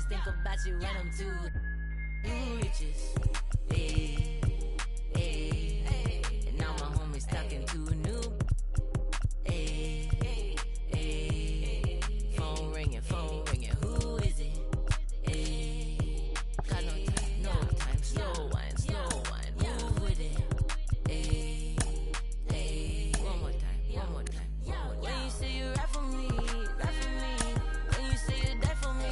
think about you when I'm too riches. Hey, hey, and now my homies talking to new. Hey, hey, phone ringing, who is it? Hey, got no time, slow wine, move with it. Hey, hey, one more time. When you say you rap for me. When you say you die for me.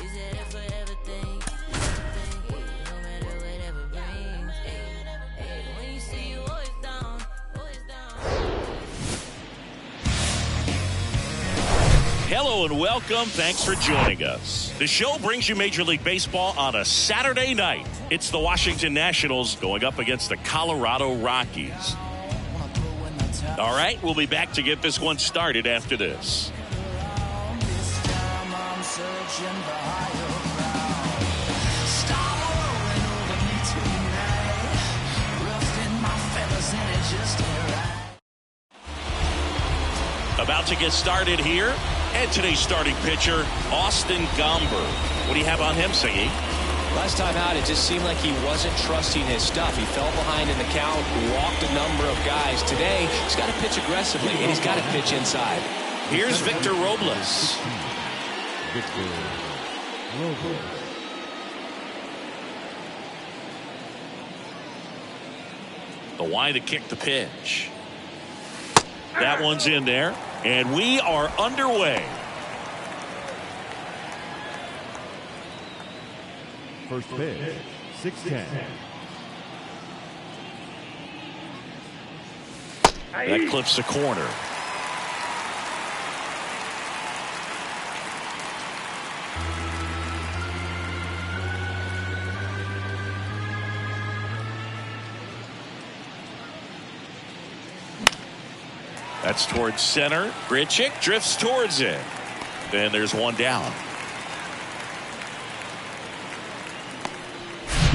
Is it a forever thing? No matter whatever brings. Hey, when you say you always down. Hello and welcome. Thanks for joining us. The show brings you Major League Baseball on a Saturday night. It's the Washington Nationals going up against the Colorado Rockies. All right, we'll be back to get this one started after this. About to get started here. And today's starting pitcher, Austin Gomber. What do you have on him, Siggy? Last time out, it just seemed like he wasn't trusting his stuff. He fell behind in the count, walked a number of guys. Today, he's got to pitch aggressively, and he's got to pitch inside. Here's Victor Robles. The wide to kick the pitch. That one's in there. And we are underway. First pitch, 6-10. That clips the corner. That's towards center. Grichuk drifts towards it. Then there's one down.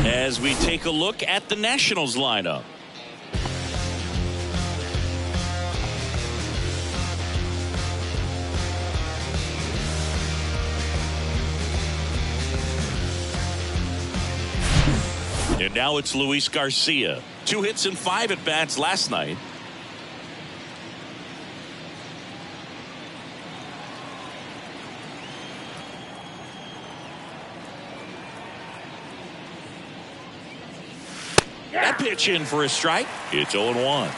As we take a look at the Nationals lineup. And now it's Luis Garcia. 2 hits and 5 at bats last night. That pitch in for a strike. It's 0-1.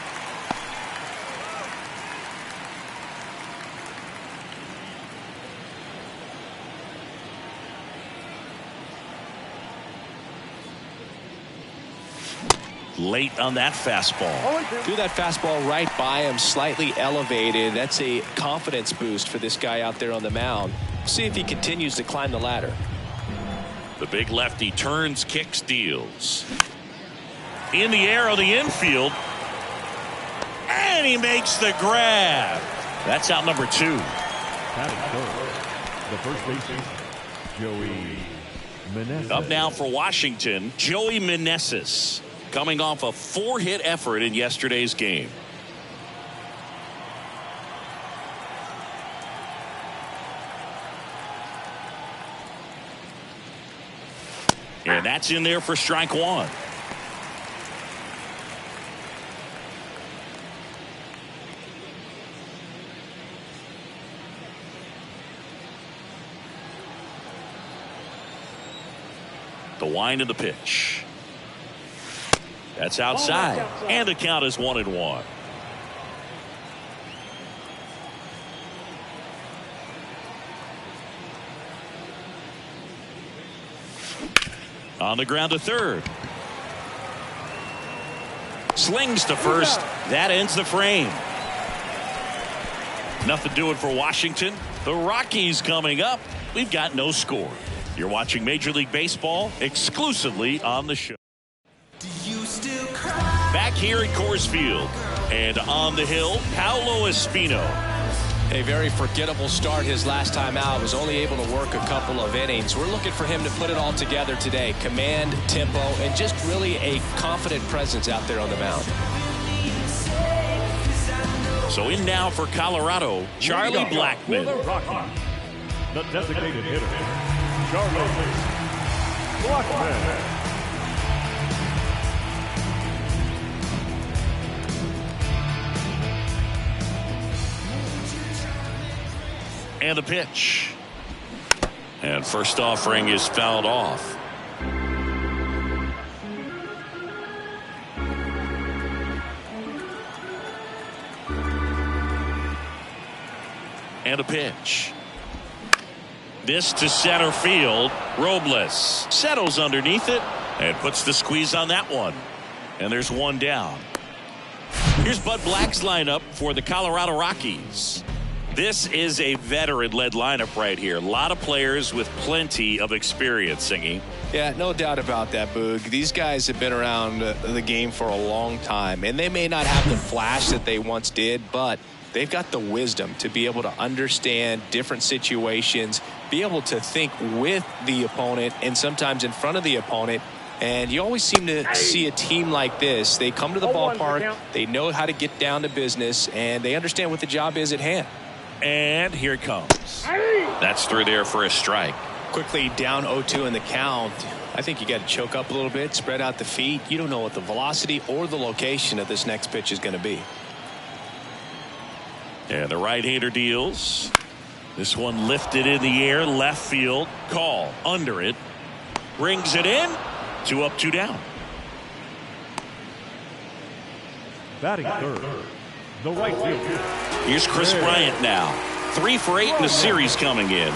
Late on that fastball. Threw that fastball right by him, slightly elevated. That's a confidence boost for this guy out there on the mound. See if he continues to climb the ladder. The big lefty turns, kicks, deals. In the air on the infield. And he makes the grab. That's out number 2. The first baseman, Joey Meneses. Up now for Washington, Joey Meneses. Coming off a 4-hit effort in yesterday's game. And that's in there for strike 1. The wind of the pitch. That's outside. And the count is 1-1. On the ground to third. Slings to first. That ends the frame. Nothing doing for Washington. The Rockies coming up. We've got no score. You're watching Major League Baseball exclusively on the show. Back here at Coors Field and on the hill, Paolo Espino. A very forgettable start his last time out. Was only able to work a couple of innings. We're looking for him to put it all together today. Command, tempo, and just really a confident presence out there on the mound. So in now for Colorado, Charlie Blackmon. The designated hitter, Nationals Rockies. And a pitch. And first offering is fouled off. And a pitch. This to center field. Robles settles underneath it and puts the squeeze on that one. And there's one down. Here's Bud Black's lineup for the Colorado Rockies. This is a veteran-led lineup right here. A lot of players with plenty of experience, Singy. Yeah, no doubt about that, Boog. These guys have been around the game for a long time, and they may not have the flash that they once did, but they've got the wisdom to be able to understand different situations, be able to think with the opponent and sometimes in front of the opponent. And you always seem to see a team like this. They come to the ballpark, they know how to get down to business, and they understand what the job is at hand. And here it comes. That's through there for a strike. Quickly down 0-2 in the count. I think you got to choke up a little bit, spread out the feet. You don't know what the velocity or the location of this next pitch is going to be. And the right-hander deals. This one lifted in the air, left field. Call under it. Brings it in. 2 up, 2 down. Batting third, the right fielder. Here's Chris Bryant now. 3 for 8 in the series coming in.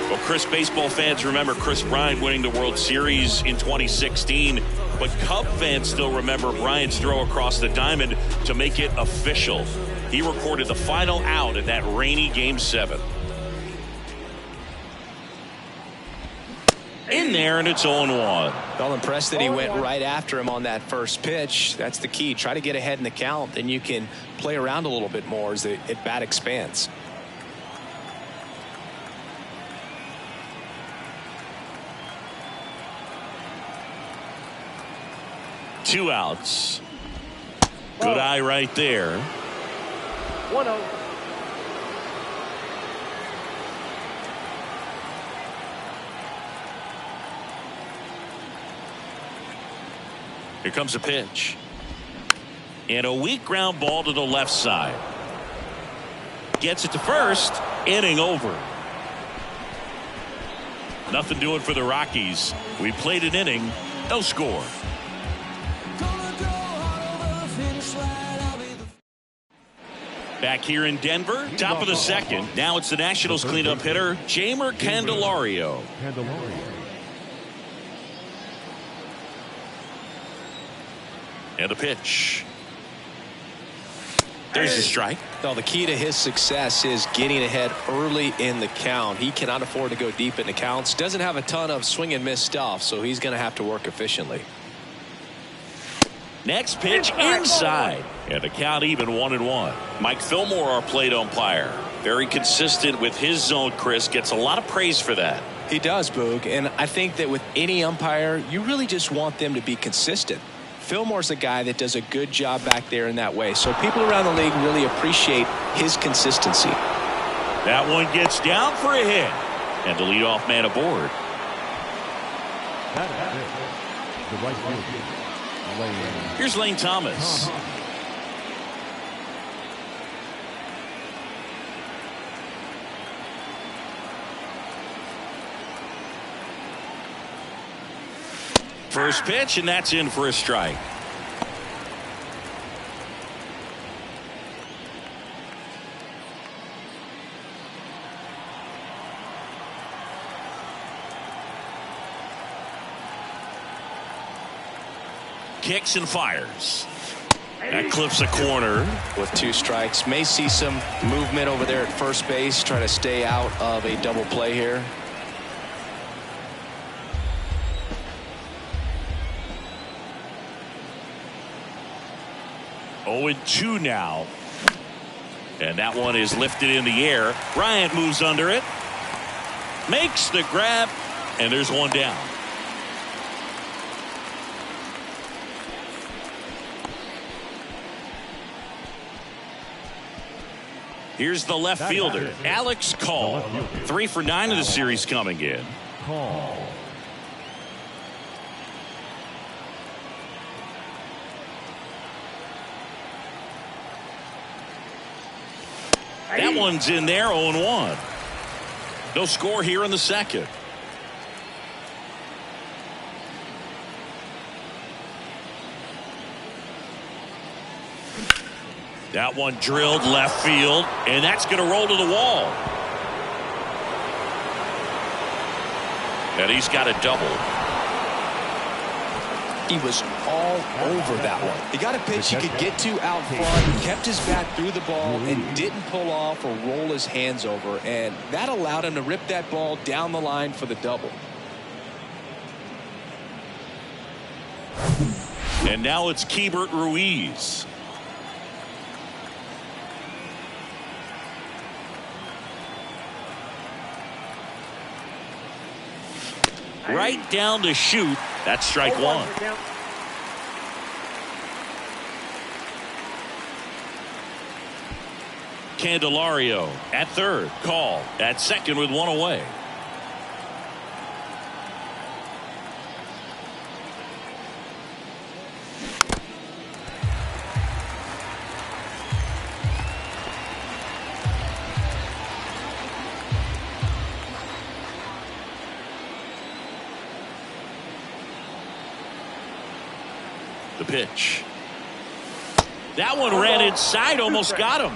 Well, Chris, baseball fans remember Chris Bryant winning the World Series in 2016. But Cub fans still remember Bryant's throw across the diamond to make it official. He recorded the final out in that rainy Game 7. In there, and it's 0-1. Well, impressed that he went right after him on that first pitch. That's the key. Try to get ahead in the count, then you can play around a little bit more as the at-bat expands. Two outs. Good eye right there. 1-0. Here comes a pitch. And a weak ground ball to the left side. Gets it to first. Inning over. Nothing doing for the Rockies. We played an inning. No score. Back here in Denver, top of the second. Now it's the Nationals cleanup hitter, Jeimer Candelario. And a pitch. There's a strike. Well, the key to his success is getting ahead early in the count. He cannot afford to go deep in the counts. Doesn't have a ton of swing and miss stuff, so he's going to have to work efficiently. Next pitch inside. And the count even 1-1. Mike Fillmore, our plate umpire. Very consistent with his zone, Chris. Gets a lot of praise for that. He does, Boog. And I think that with any umpire, you really just want them to be consistent. Fillmore's a guy that does a good job back there in that way. So people around the league really appreciate his consistency. That one gets down for a hit. And the leadoff man aboard. That is it. The right fielder, Lane. Here's Lane Thomas. First pitch, and that's in for a strike. Kicks and fires. That clips a corner. With 2 strikes, may see some movement over there at first base. Try to stay out of a double play here. 0-2 now. And that one is lifted in the air. Bryant moves under it. Makes the grab. And there's one down. Here's the left fielder, Alex Call. 3 for 9 of the series coming in. Call. That one's in there, 0-1. No score here in the second. That one drilled left field, and that's going to roll to the wall. And he's got a double. He was all over that one. He got a pitch he could get to out front. He kept his bat through the ball and didn't pull off or roll his hands over. And that allowed him to rip that ball down the line for the double. And now it's Keibert Ruiz. Right down to shoot. That's strike one. Candelario at third. Call at second with one away. The pitch. That one ran inside, almost got him.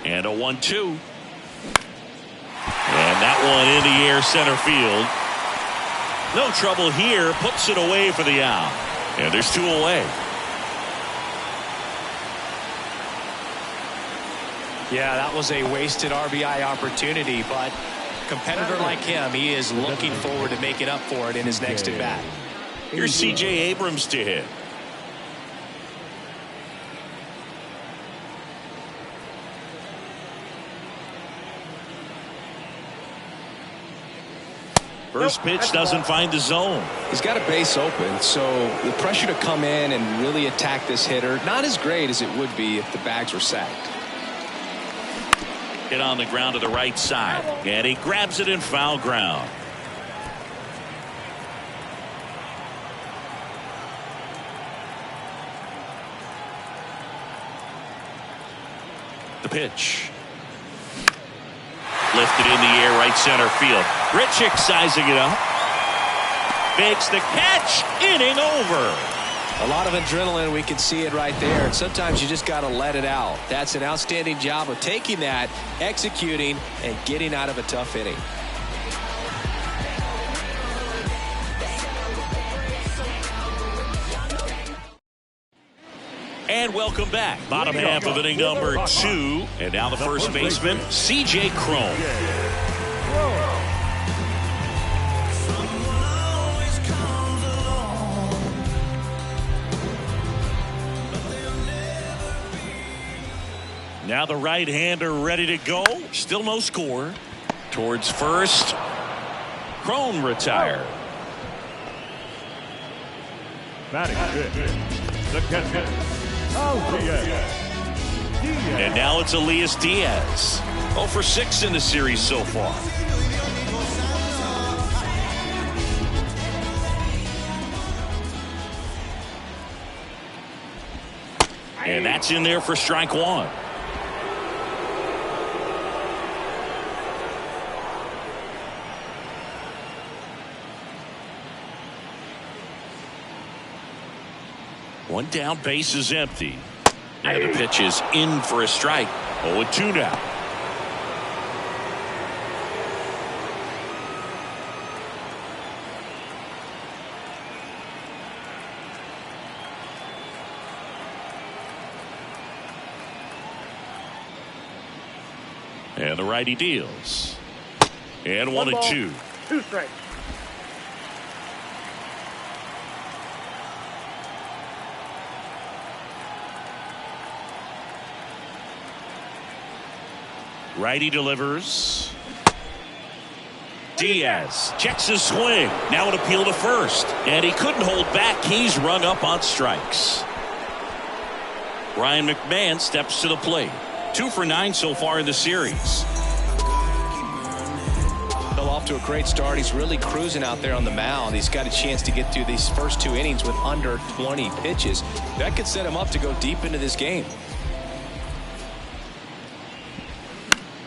And a 1-2. And that one in the air center field. No trouble here. Puts it away for the out. And there's 2 away. Yeah, that was a wasted RBI opportunity, but a competitor like him, he is looking forward to making up for it in his next at bat. Here's C.J. Abrams to hit. First pitch doesn't find the zone. He's got a base open, so the pressure to come in and really attack this hitter, not as great as it would be if the bags were sacked. Hit on the ground to the right side, and he grabs it in foul ground. The pitch. Lifted in the air, right center field. Richick sizing it up. Makes the catch. Inning over. A lot of adrenaline, we can see it right there. And sometimes you just got to let it out. That's an outstanding job of taking that, executing, and getting out of a tough inning. And welcome back. Bottom half of inning number 2. And now the first baseman, C.J. Cron. Now the right-hander ready to go. Still no score. Towards first. Cron retired. Batting fifth, the catcher, And now it's Elias Diaz. 0 for 6 in the series so far. And that's in there for strike one. One down, base is empty. And the pitch is in for a strike. 0-2 now. And the righty deals. And 1-2. 2 strikes. Righty delivers. Diaz checks his swing. Now an appeal to first. And he couldn't hold back. He's rung up on strikes. Ryan McMahon steps to the plate. 2 for 9 so far in the series. Well, off to a great start. He's really cruising out there on the mound. He's got a chance to get through these first 2 innings with under 20 pitches. That could set him up to go deep into this game.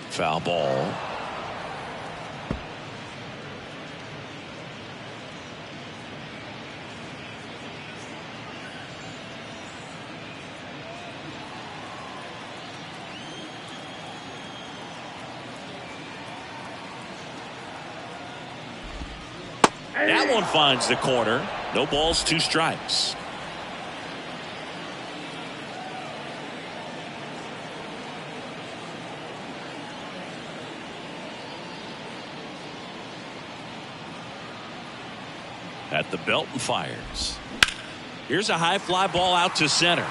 Foul ball. That one finds the corner. No balls, 2 strikes. At the belt and fires. Here's a high fly ball out to center.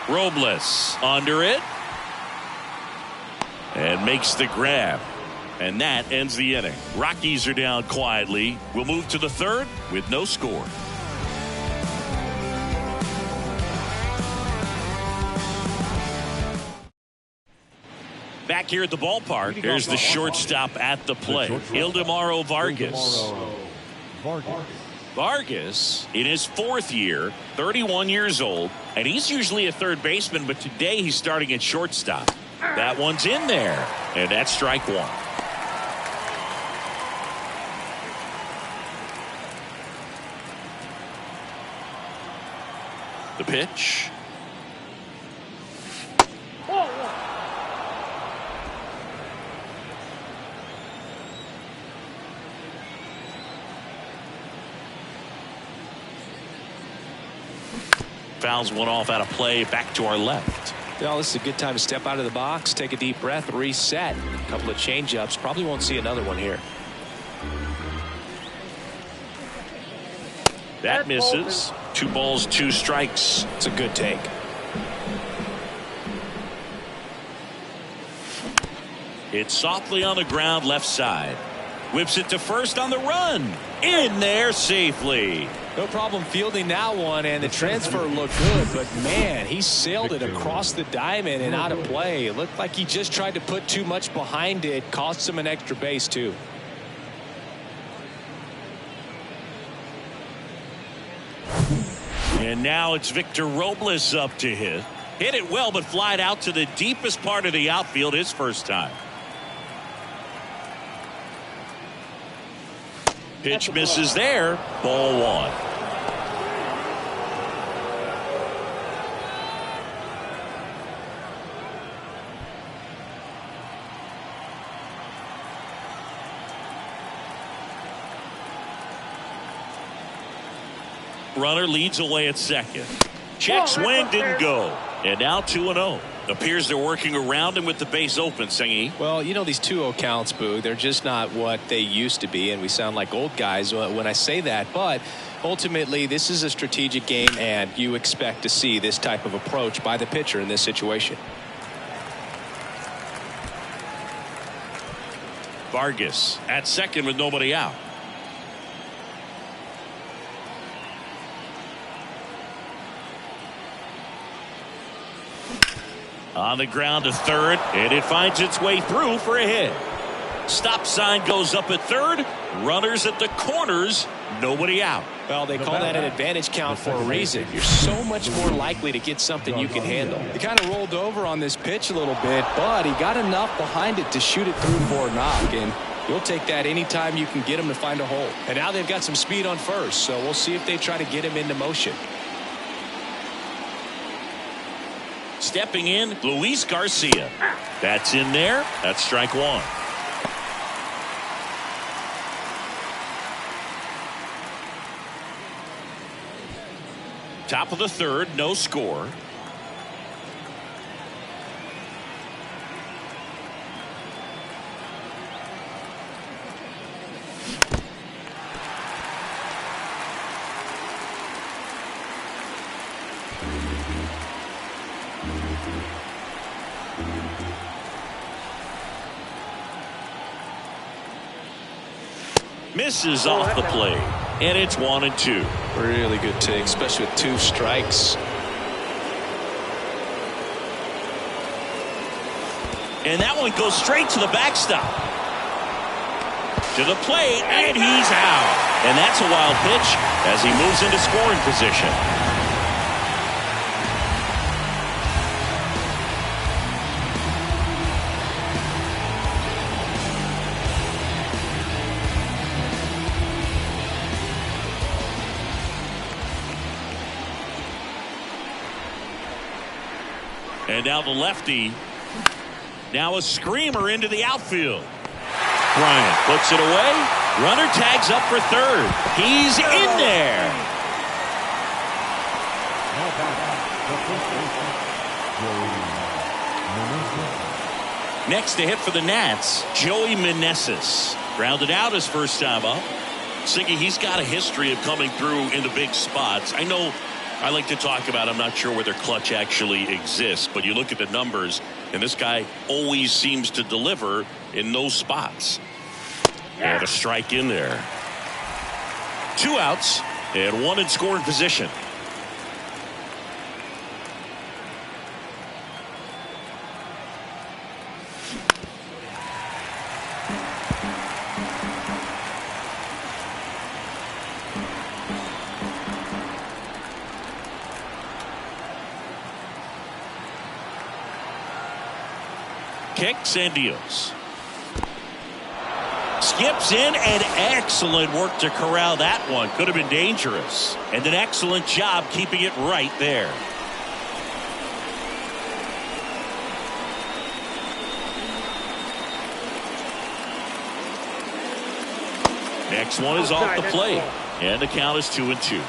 Robles under it. And makes the grab. And that ends the inning. Rockies are down quietly. We'll move to the 3rd with no score. Back here at the ballpark, there's the shortstop at the plate, Ildemaro Vargas. Vargas, in his 4th year, 31 years old, and he's usually a third baseman, but today he's starting at shortstop. That one's in there, and that's strike 1. The pitch. Fouls one off out of play. Back to our left. Well, this is a good time to step out of the box, take a deep breath, reset. A couple of change-ups. Probably won't see another one here. That misses. 2 balls, 2 strikes. It's a good take. It's softly on the ground left side. Whips it to first on the run. In there safely. No problem fielding that one, and the transfer looked good, but man, he sailed it across the diamond and out of play. It looked like he just tried to put too much behind it. Cost him an extra base too. And now it's Victor Robles up to hit. Hit it well, but flied out to the deepest part of the outfield his first time. Pitch misses there. Ball 1. Runner leads away at second. Check swing, didn't go. And now 2-0. Appears they're working around him with the base open, Singy. Well, you know, these 2-0 counts, Boo, they're just not what they used to be, and we sound like old guys when I say that. But ultimately, this is a strategic game, and you expect to see this type of approach by the pitcher in this situation. Vargas at second with nobody out. On the ground to third, and it finds its way through for a hit. Stop sign goes up at third. Runners at the corners, nobody out. Well, they call that an advantage count for a reason. You're so much more likely to get something you can handle. He kind of rolled over on this pitch a little bit, but he got enough behind it to shoot it through for a knock, and you'll take that anytime you can get him to find a hole. And now they've got some speed on first, so we'll see if they try to get him into motion. Stepping in, Luis Garcia. That's in there. That's strike 1. Top of the 3rd, no score. Misses off the plate. And it's 1-2. Really good take, especially with 2 strikes. And that one goes straight to the backstop. To the plate, and he's out. And that's a wild pitch as he moves into scoring position. And now the lefty. Now a screamer into the outfield. Bryant puts it away. Runner tags up for third. He's in there. Next to hit for the Nats, Joey Meneses. Grounded out his first time up. Siggy, he's got a history of coming through in the big spots. I know I like to talk about, I'm not sure whether clutch actually exists, but you look at the numbers, and this guy always seems to deliver in those spots. And a strike in there. 2 outs and 1 in scoring position. Kicks and deals. Skips in, and excellent work to corral that one. Could have been dangerous. And an excellent job keeping it right there. Next one is off the plate. And the count is 2-2.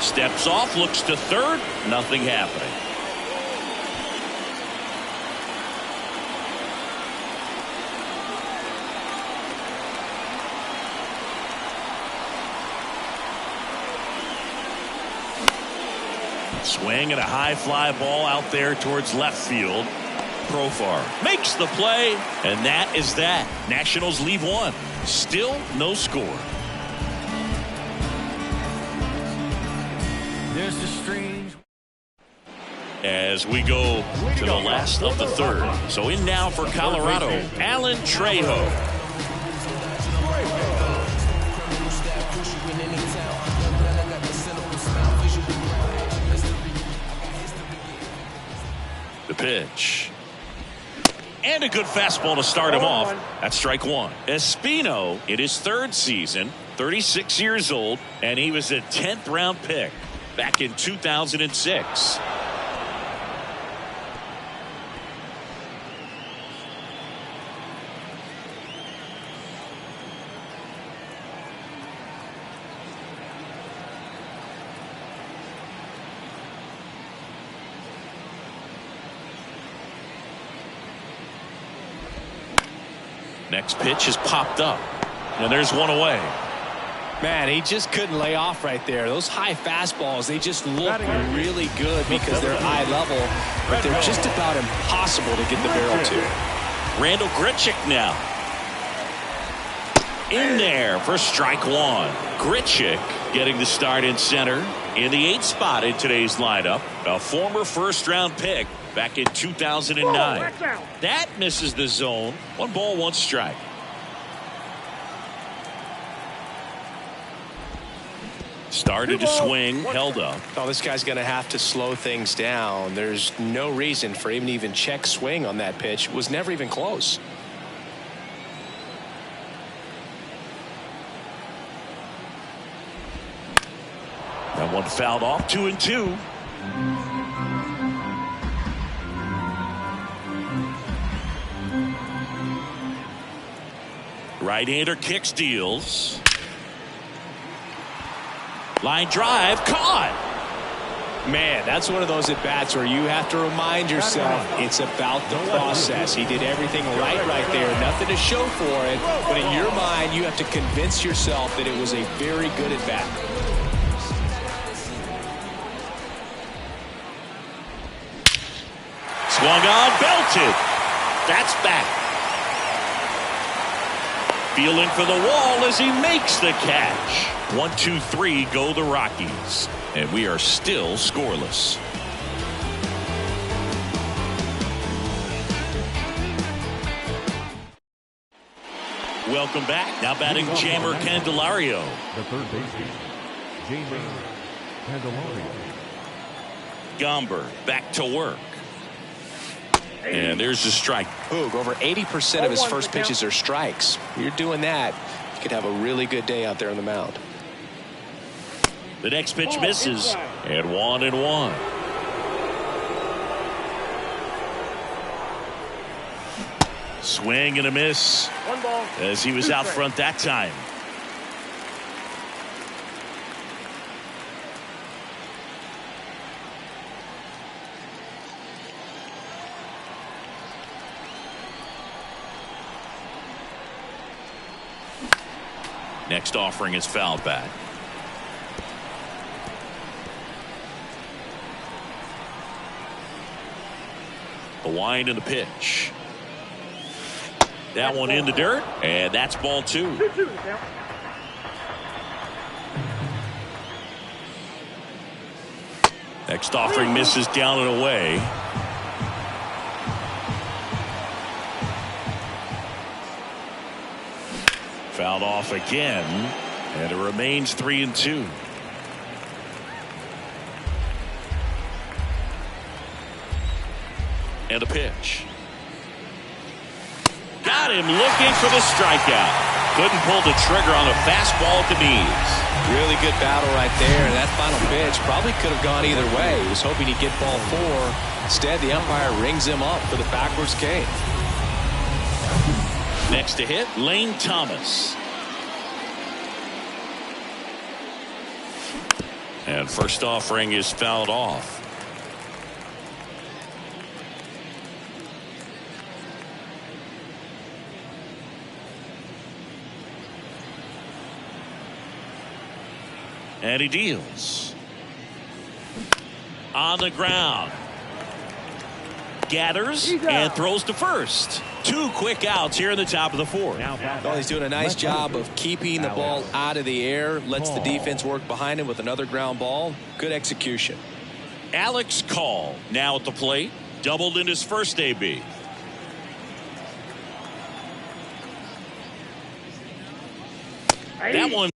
Steps off, looks to third. Nothing happening. Swing and a high fly ball out there towards left field. Profar makes the play, and that is that. Nationals leave 1. Still no score. There's a strange. As we go to the last of the third. So in now for Colorado, Alan Trejo. The pitch. And a good fastball to start him off. That's strike 1. Espino in his 3rd season, 36 years old, and he was a 10th round pick back in 2006. Next pitch is popped up, and there's one away. Man, he just couldn't lay off right there. Those high fastballs, they just look really good because they're eye level, but they're just about impossible to get the barrel to. Randall Grichuk now. In there for strike 1. Grichuk getting the start in center in the 8th spot in today's lineup. A former first-round pick back in 2009. That misses the zone. 1 ball, 1 strike. Started to swing, held up. Oh, this guy's going to have to slow things down. There's no reason for him to even check swing on that pitch. It was never even close. That one fouled off. 2-2. Right-hander kicks, deals. Line drive, caught. Man, that's one of those at-bats where you have to remind yourself it's about the process. He did everything right there. Nothing to show for it. But in your mind, you have to convince yourself that it was a very good at-bat. Swung on, belted. That's back. Feeling for the wall as he makes the catch. 1-2-3 go the Rockies. And we are still scoreless. Welcome back. Now batting Jeimer Candelario. The third baseman, Jeimer Candelario. Gomber back to work. And there's the strike. Boog, over 80% of his first pitches are strikes. You're doing that, you could have a really good day out there on the mound. The next pitch misses. And 1-1. Swing and a miss. One ball. As he was out front that time. Next offering is fouled back. The wind and the pitch. That one in the dirt, and that's ball 2. 2-2 the count. Next offering misses down and away. Fouled off again, and it remains 3-2. And a pitch. Got him looking for the strikeout. Couldn't pull the trigger on a fastball at the knees. Really good battle right there. And that final pitch probably could have gone either way. He was hoping he'd get ball 4. Instead, the umpire rings him up for the backwards K. Next to hit, Lane Thomas. And first offering is fouled off. And he deals. On the ground. Gathers and throws to first. 2 quick outs here in the top of the 4th. Well, he's doing a nice job of keeping the ball out of the air. Lets the defense work behind him with another ground ball. Good execution. Alex Call now at the plate. Doubled in his first AB. That one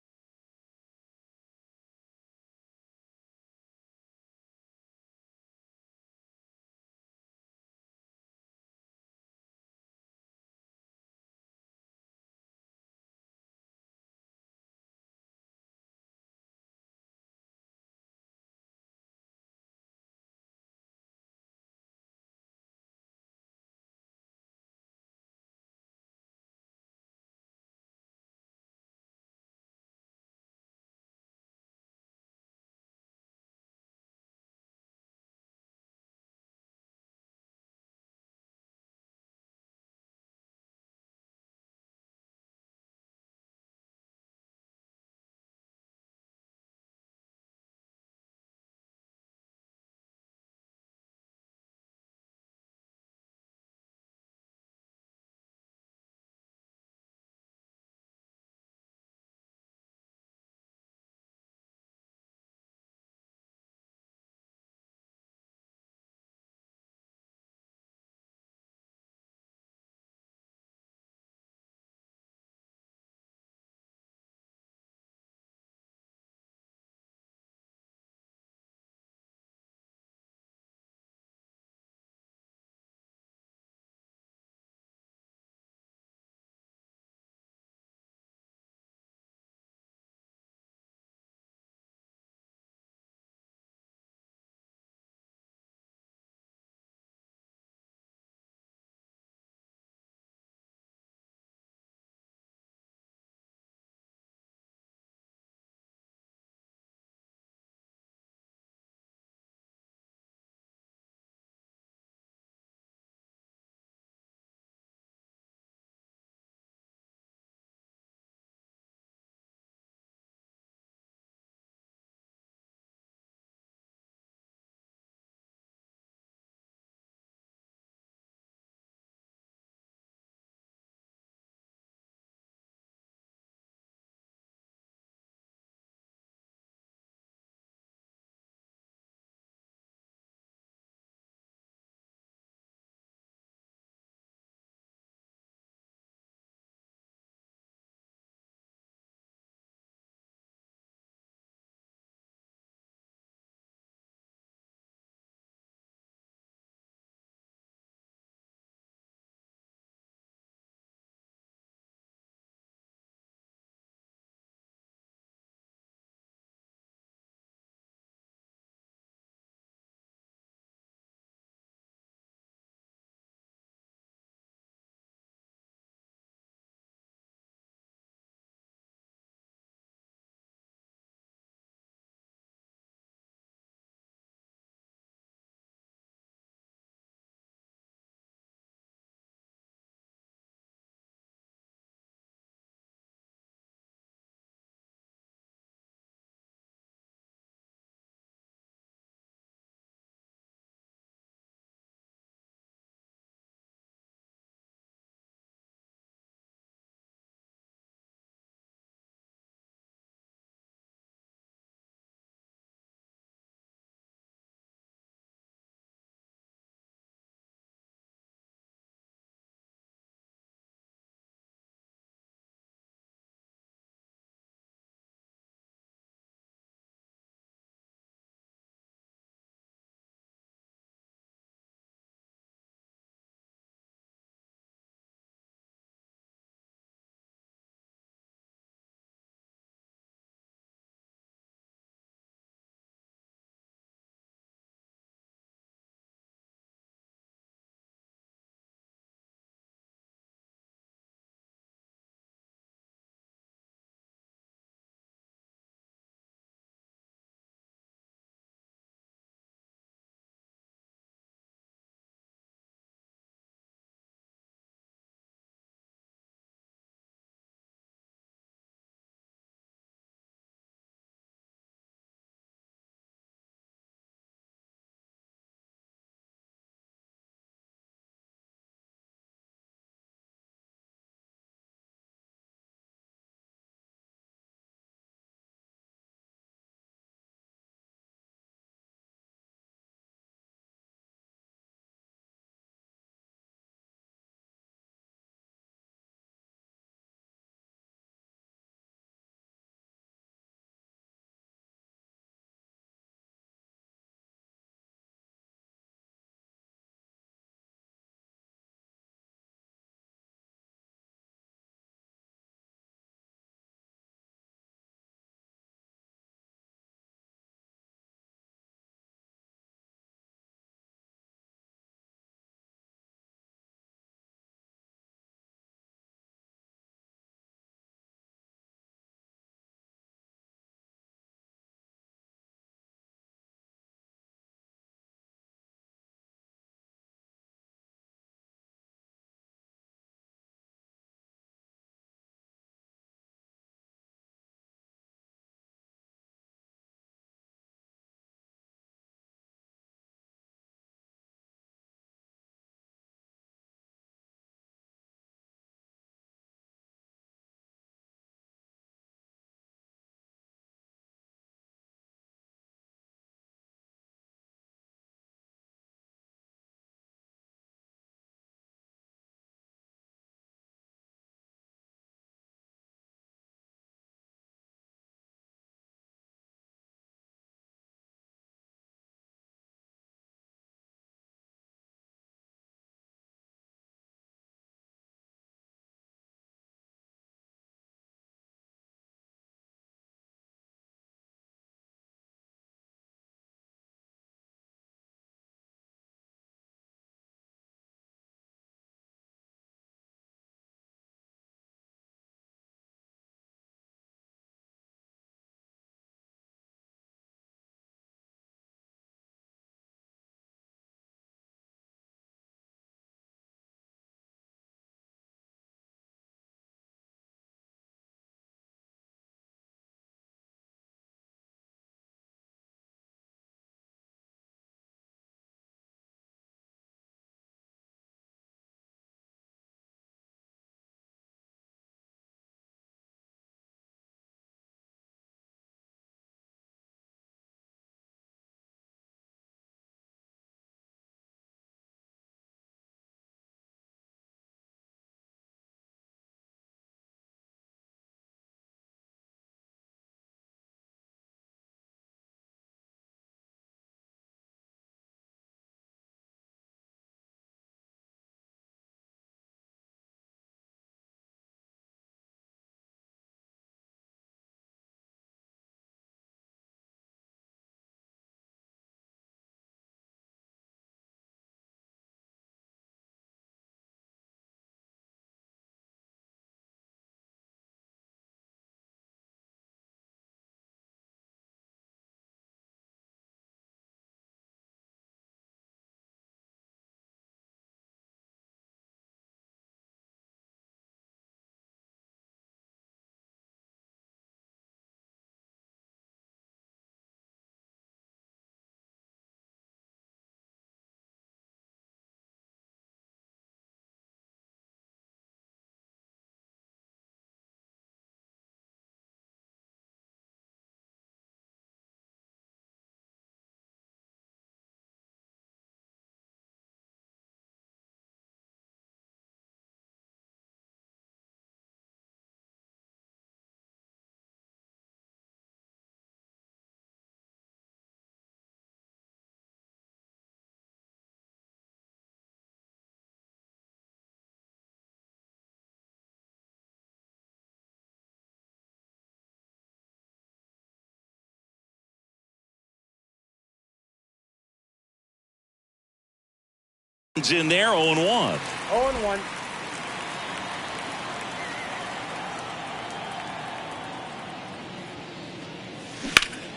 It's in there, 0-1. 0-1.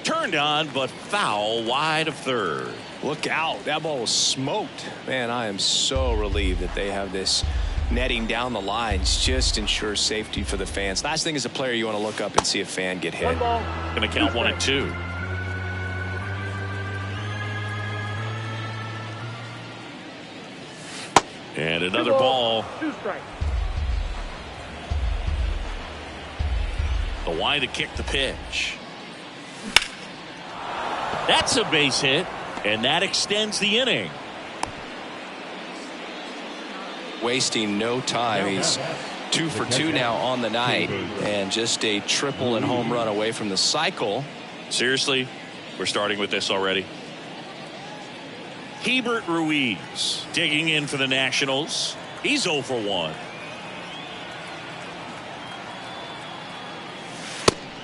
Turned on, but foul wide of third. Look out. That ball was smoked. Man, I am so relieved that they have this netting down the lines. Just ensures safety for the fans. Last thing as a player, you want to look up and see a fan get hit. Going to count 1-2. And another ball. 2 strikes. The wide to kick the pitch. That's a base hit, and that extends the inning. Wasting no time. He's 2 for 2 now on the night, and just a triple and home run away from the cycle. Seriously, we're starting with this already. Hebert Ruiz digging in for the Nationals. He's 0 for 1.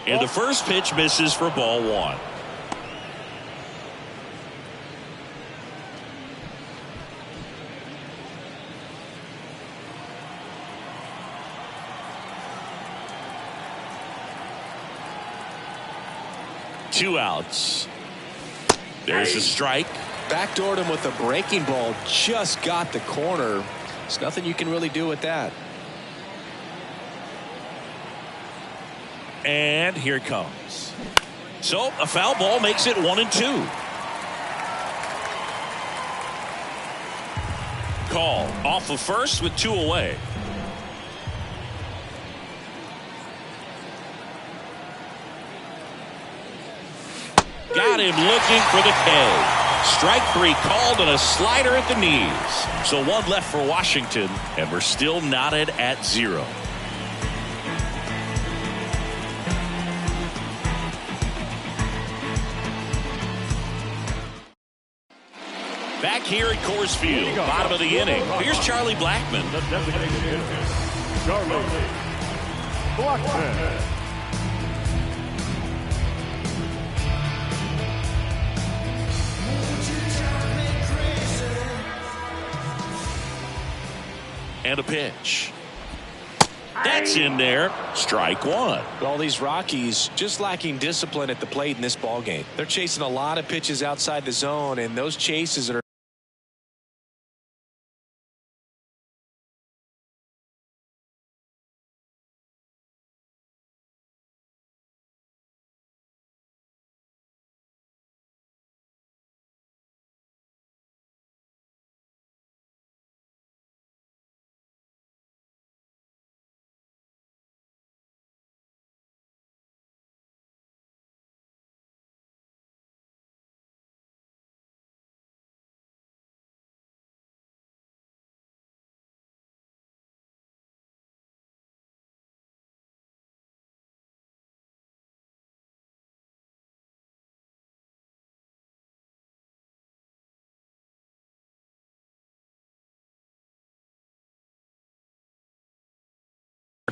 And the first pitch misses for ball 1. Two outs. There's a strike. Backdoored him with a breaking ball. Just got the corner. There's nothing you can really do with that. And here it comes. So a foul ball makes it 1-2. Call off of first with 2 away. Got him looking for the K. Strike 3 called and a slider at the knees. So 1 left for Washington, and we're still knotted at 0. Back here at Coors Field, bottom of the inning. Here's Charlie Blackmon. The designated hitter, Charlie Blackmon. And a pitch. That's in there. Strike 1. All these Rockies just lacking discipline at the plate in this ball game. They're chasing a lot of pitches outside the zone, and those chases are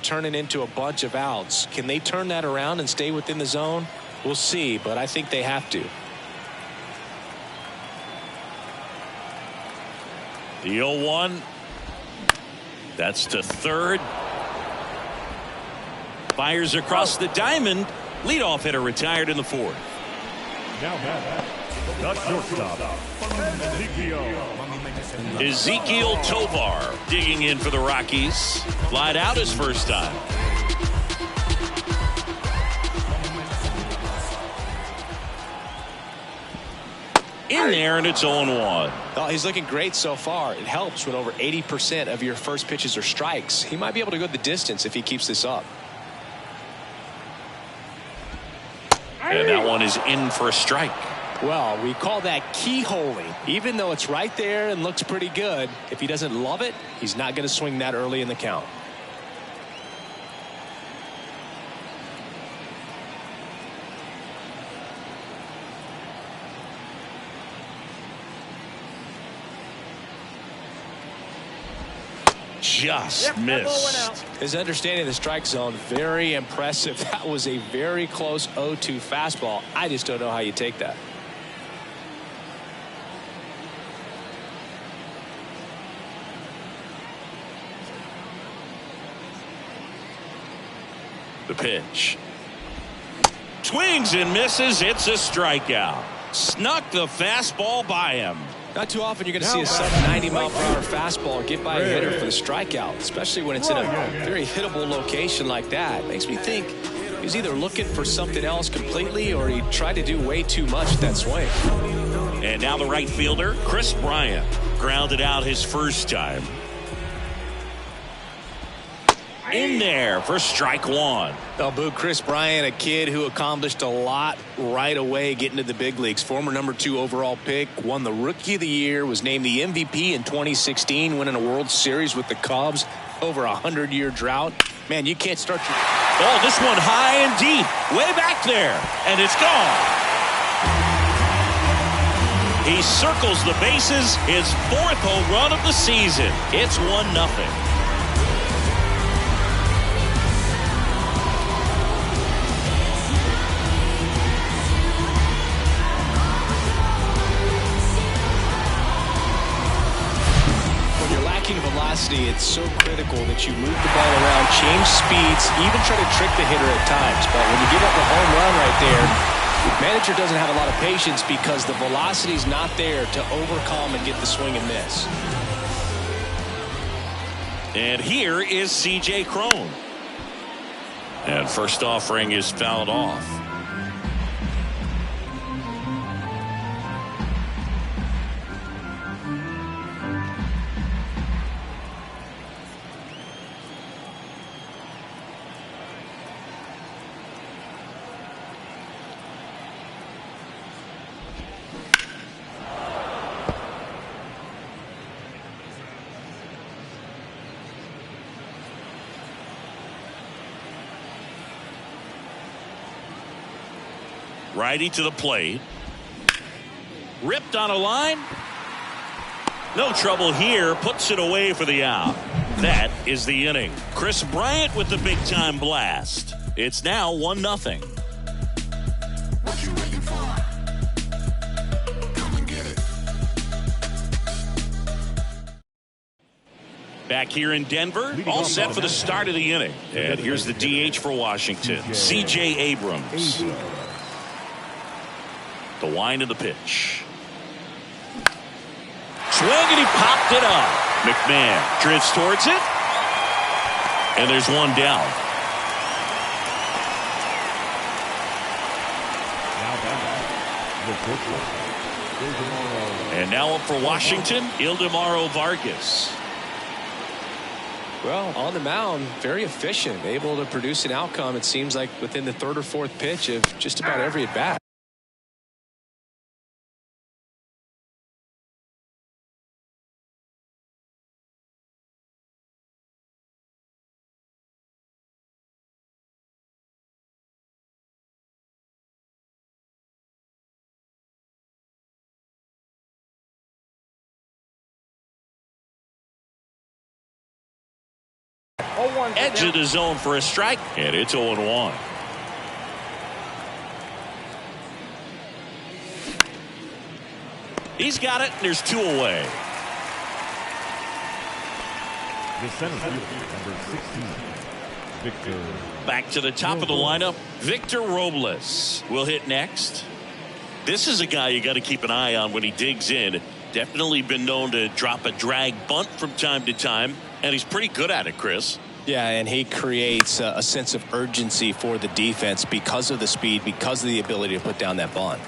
turning into a bunch of outs. Can they turn that around and stay within the zone? We'll see, but I think they have to. The 0-1. That's to third. Fires across the diamond. Leadoff hitter retired in the 4th. Now back, the shortstop, Ezekiel Tovar digging in for the Rockies. Lied out his first time. In there, and it's 0-1. Oh, he's looking great so far. It helps when over 80% of your first pitches are strikes. He might be able to go the distance if he keeps this up. And that one is in for a strike. Well, we call that keyholing. Even though it's right there and looks pretty good, if he doesn't love it, he's not going to swing that early in the count. Just missed. His understanding of the strike zone, very impressive. That was a very close 0-2 fastball. I just don't know how you take that. The pitch. Swings and misses. It's a strikeout. Snuck the fastball by him. Not too often you're going to see a sub 90-mile-per-hour fastball get by a hitter for the strikeout, especially when it's in a very hittable location like that. Makes me think he's either looking for something else completely or he tried to do way too much with that swing. And now the right fielder, Chris Bryant, grounded out his first time. In there for strike one. Well, Boo, Chris Bryant, a kid who accomplished a lot right away getting to the big leagues. Former #2 overall pick, won the Rookie of the Year, was named the MVP in 2016, winning a World Series with the Cubs over a 100-year drought. Man, you can't start your... Oh, this one high and deep, way back there, and it's gone. He circles the bases, his 4th home run of the season. It's 1-0. Velocity, it's so critical that you move the ball around, change speeds, even try to trick the hitter at times. But when you give up a home run right there, the manager doesn't have a lot of patience because the velocity's not there to overcome and get the swing and miss. And here is C.J. Cron. And first offering is fouled off. Righty to the plate. Ripped on a line. No trouble here. Puts it away for the out. That is the inning. Chris Bryant with the big-time blast. It's now 1-0. What you waiting for? Come and get it. Back here in Denver, all set for the start of the inning. And here's the DH for Washington, C.J. Abrams. The wind of the pitch. Swing, and he popped it up. McMahon drifts towards it. And there's one down. And now up for Washington, Ildemaro Vargas. Well, on the mound, very efficient, able to produce an outcome, it seems like, within the 3rd or 4th pitch of just about every at-bat. Edge of the zone for a strike, and it's 0-1. He's got it, and there's 2 away. The center fielder, number 16, Victor. Back to the top of the lineup, Victor Robles will hit next. This is a guy you got to keep an eye on when he digs in. Definitely been known to drop a drag bunt from time to time, and he's pretty good at it, Chris. Yeah, and he creates a sense of urgency for the defense because of the speed, because of the ability to put down that bunt.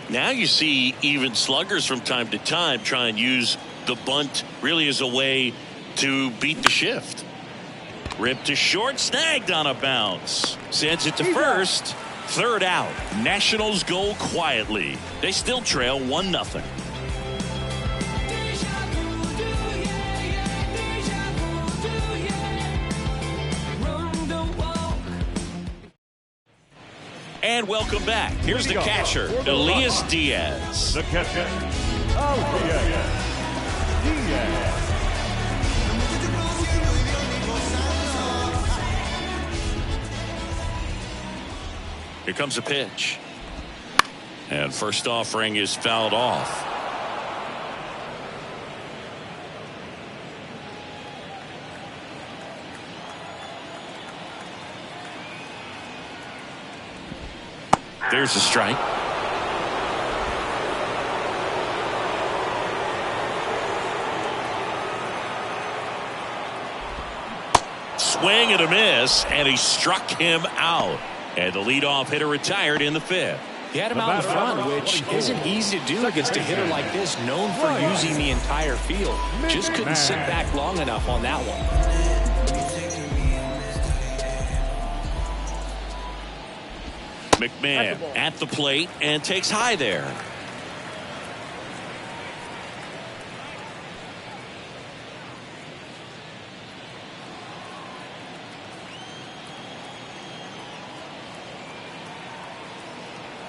Now you see even sluggers from time to time try and use the bunt really as a way to beat the shift. Ripped to short, snagged on a bounce. Sends it to first. 3rd out. Nationals go quietly. They still trail 1-0. And welcome back. Here's the catcher, Elias Diaz. The catcher, Elias Diaz. Here comes a pitch. And first offering is fouled off. There's a strike. Swing and a miss, and he struck him out. And the leadoff hitter retired in the 5th. He had him out in front, which isn't easy to do against a hitter like this, known for using the entire field. Just couldn't sit back long enough on that one. McMahon at the plate and takes high there.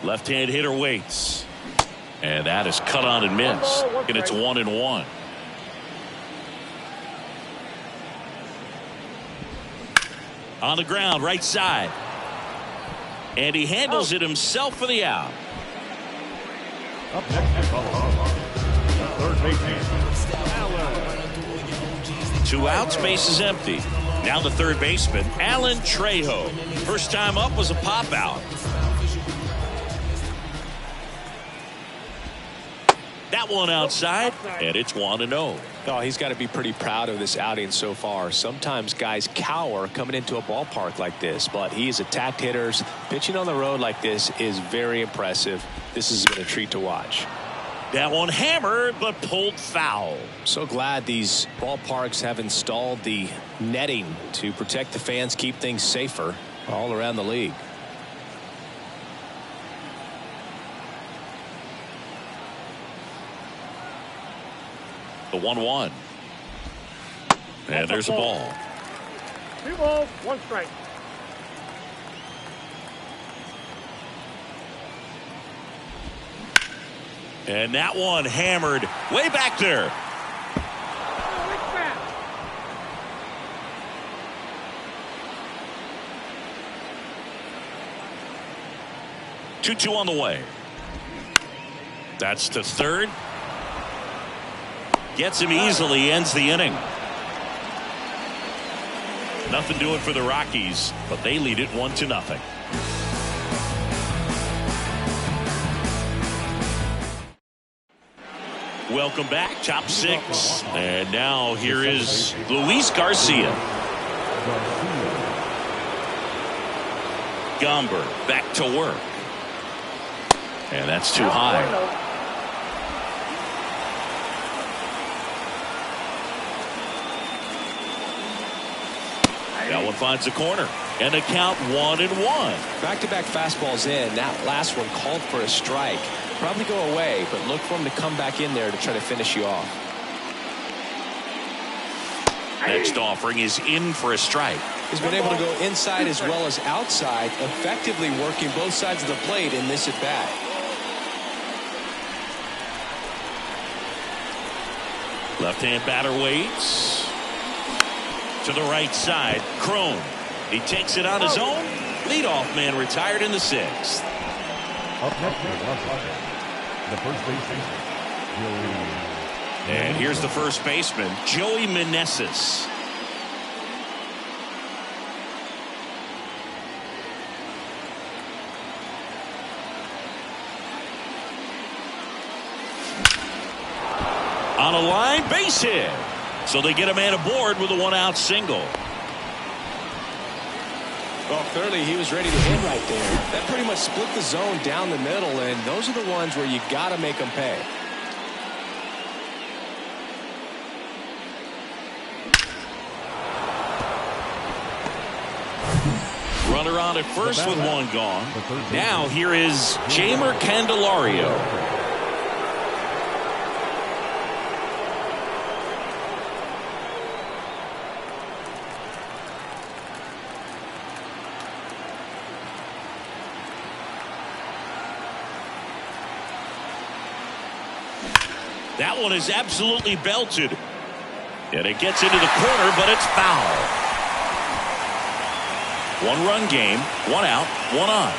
Left-hand hitter waits. And that is cut on and missed. And it's 1-1. On the ground, right side. And he handles it himself for the out. Up next is third baseman, Allen. 2 outs, base is empty. Now the third baseman, Alan Trejo. First time up was a pop out. That one outside, and it's 1-0. Oh, he's got to be pretty proud of this outing so far. Sometimes guys cower coming into a ballpark like this, but he's attacked hitters. Pitching on the road like this is very impressive. This has been a treat to watch. That one hammered, but pulled foul. So glad these ballparks have installed the netting to protect the fans, keep things safer all around the league. The 1-1. And there's a ball. 2 balls, 1 strike. And that one hammered way back there. 2-2 on the way. That's to third. Gets him easily, ends the inning. Nothing doing for the Rockies, but they lead it 1-0. Welcome back, top 6. And now here is Luis Garcia. Gomber back to work. And that's too high. That one finds the corner. And a count 1-1. Back-to-back fastballs in. That last one called for a strike. Probably go away, but look for him to come back in there to try to finish you off. Next offering is in for a strike. He's been able to go inside as well as outside, effectively working both sides of the plate in this at-bat. Left-hand batter waits. To the right side, Crone. He takes it on his own. Leadoff man retired in the 6th. Up next is the first baseman, Joey. And here's the first baseman, Joey Meneses. On a line, base hit. So they get a man aboard with a 1-out single. Well, clearly he was ready to hit right there. That pretty much split the zone down the middle, and those are the ones where you got to make them pay. Runner on at first with one gone. Now here is Jeimer Candelario. That one is absolutely belted. And it gets into the corner, but it's foul. 1-run game, 1 out, 1 on.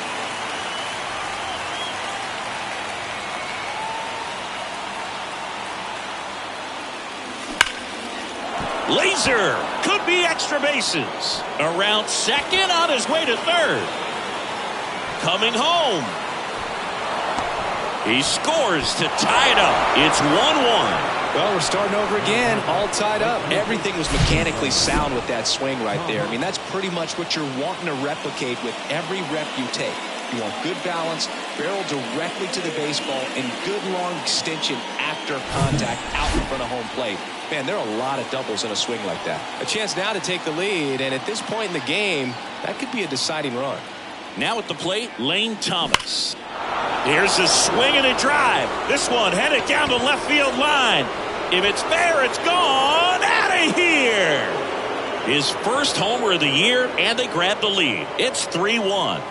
Laser could be extra bases. Around second, on his way to third. Coming home. He scores to tie it up. It's 1-1. Well, we're starting over again, all tied up. Everything was mechanically sound with that swing right there. I mean, that's pretty much what you're wanting to replicate with every rep you take. You want good balance, barrel directly to the baseball, and good long extension after contact out in front of home plate. Man, there are a lot of doubles in a swing like that. A chance now to take the lead, and at this point in the game, that could be a deciding run. Now at the plate, Lane Thomas. Here's a swing and a drive. This one headed down the left field line. If it's fair, it's gone out of here. His first homer of the year, and they grab the lead. It's 3-1.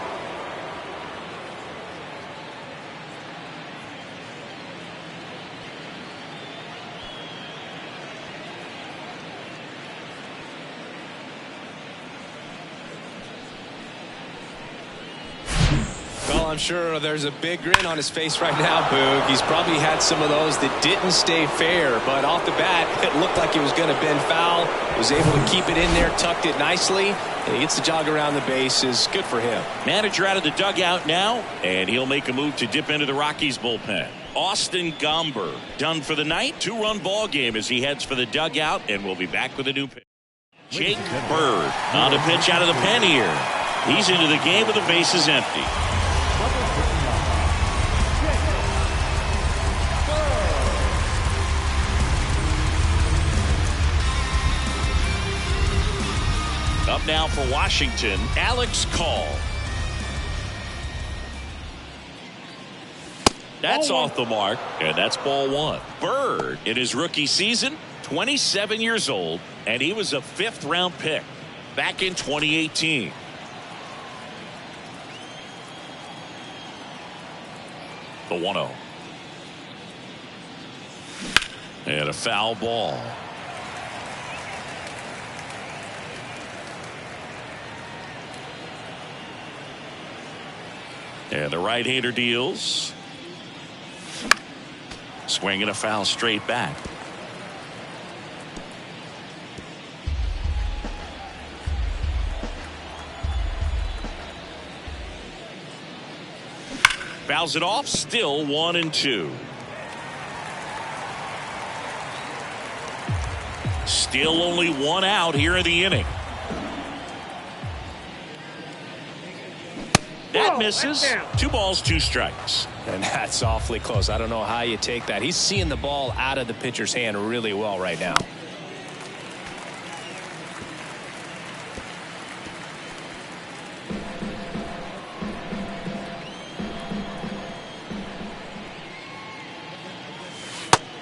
I'm sure there's a big grin on his face right now, Boog. He's probably had some of those that didn't stay fair, but off the bat, it looked like he was going to bend foul. Was able to keep it in there, tucked it nicely, and he gets the jog around the bases. Good for him. Manager out of the dugout now, and he'll make a move to dip into the Rockies bullpen. Austin Gomber done for the night. 2-run ball game as he heads for the dugout, and we'll be back with a new pitch. Jake Bird on a pitch out of the pen here. He's into the game with the bases empty. Up now for Washington, Alex Call. That's off the mark, and that's ball one. Bird, in his rookie season, 27 years old, and he was a 5th-round pick back in 2018. The 1-0. And a foul ball. And the right-hander deals. Swing and a foul straight back. Fouls it off, still 1-2. Still only 1 out here in the inning. That misses. 2 balls, 2 strikes. And that's awfully close. I don't know how you take that. He's seeing the ball out of the pitcher's hand really well right now.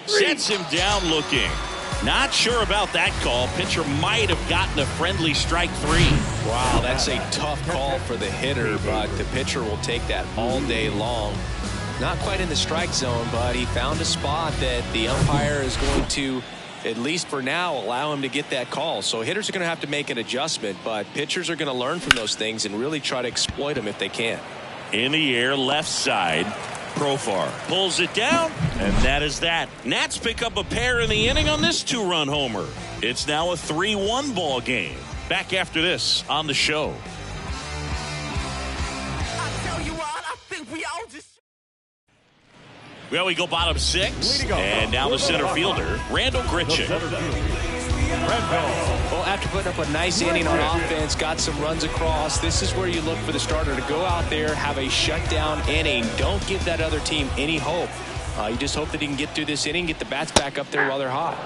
Sets him down looking. Not sure about that call. Pitcher might have gotten a friendly strike 3. Wow, that's a tough call for the hitter, but the pitcher will take that all day long. Not quite in the strike zone, but he found a spot that the umpire is going to, at least for now, allow him to get that call. So hitters are going to have to make an adjustment, but pitchers are going to learn from those things and really try to exploit them if they can. In the air, left side. Profar pulls it down, and that is that. Nats pick up a pair in the inning on this 2-run homer. It's now a 3-1 ball game. Back after this on the show. Well, we go bottom 6, and now the center fielder, Randall Grichuk. Well, after putting up a nice inning on offense, got some runs across, this is where you look for the starter to go out there, have a shutdown inning. Don't give that other team any hope. You just hope that he can get through this inning, get the bats back up there while they're hot.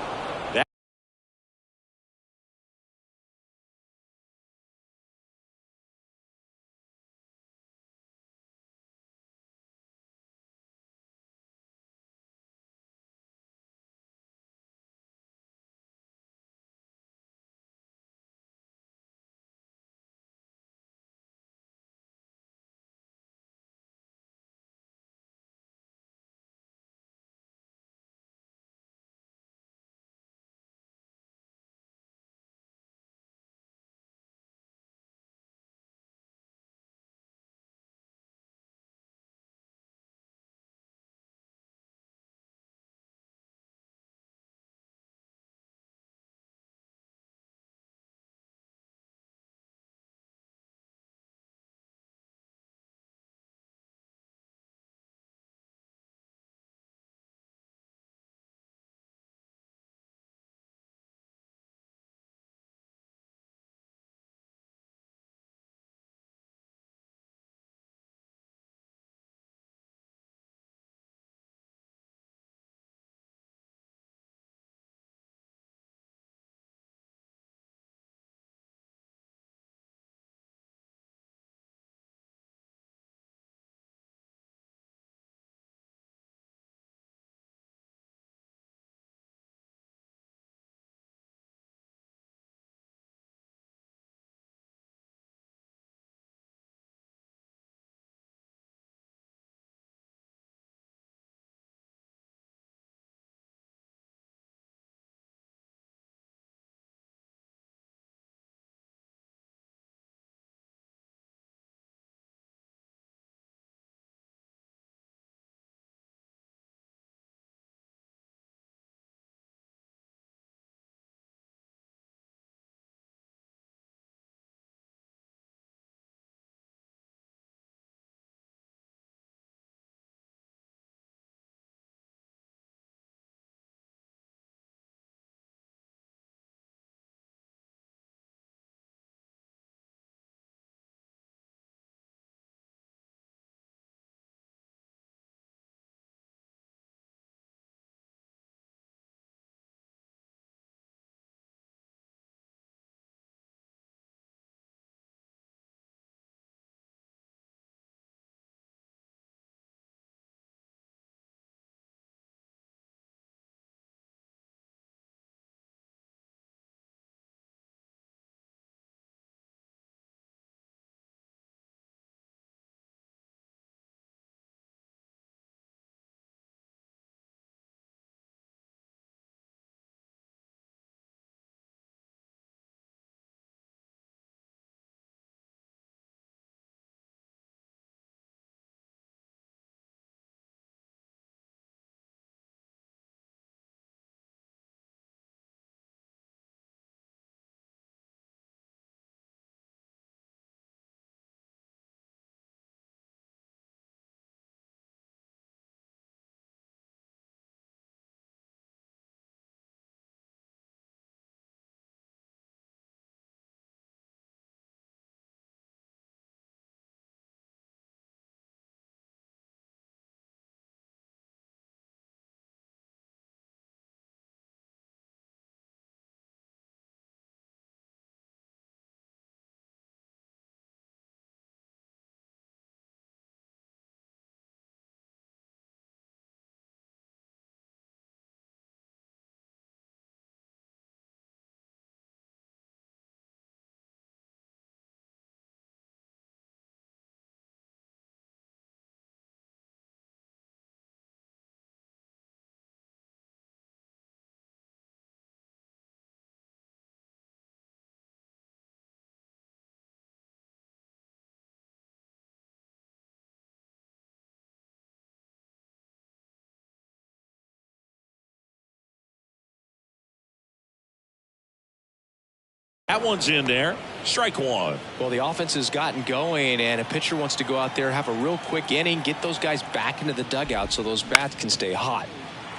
That one's in there. Strike one. Well, the offense has gotten going, and a pitcher wants to go out there, have a real quick inning, get those guys back into the dugout so those bats can stay hot.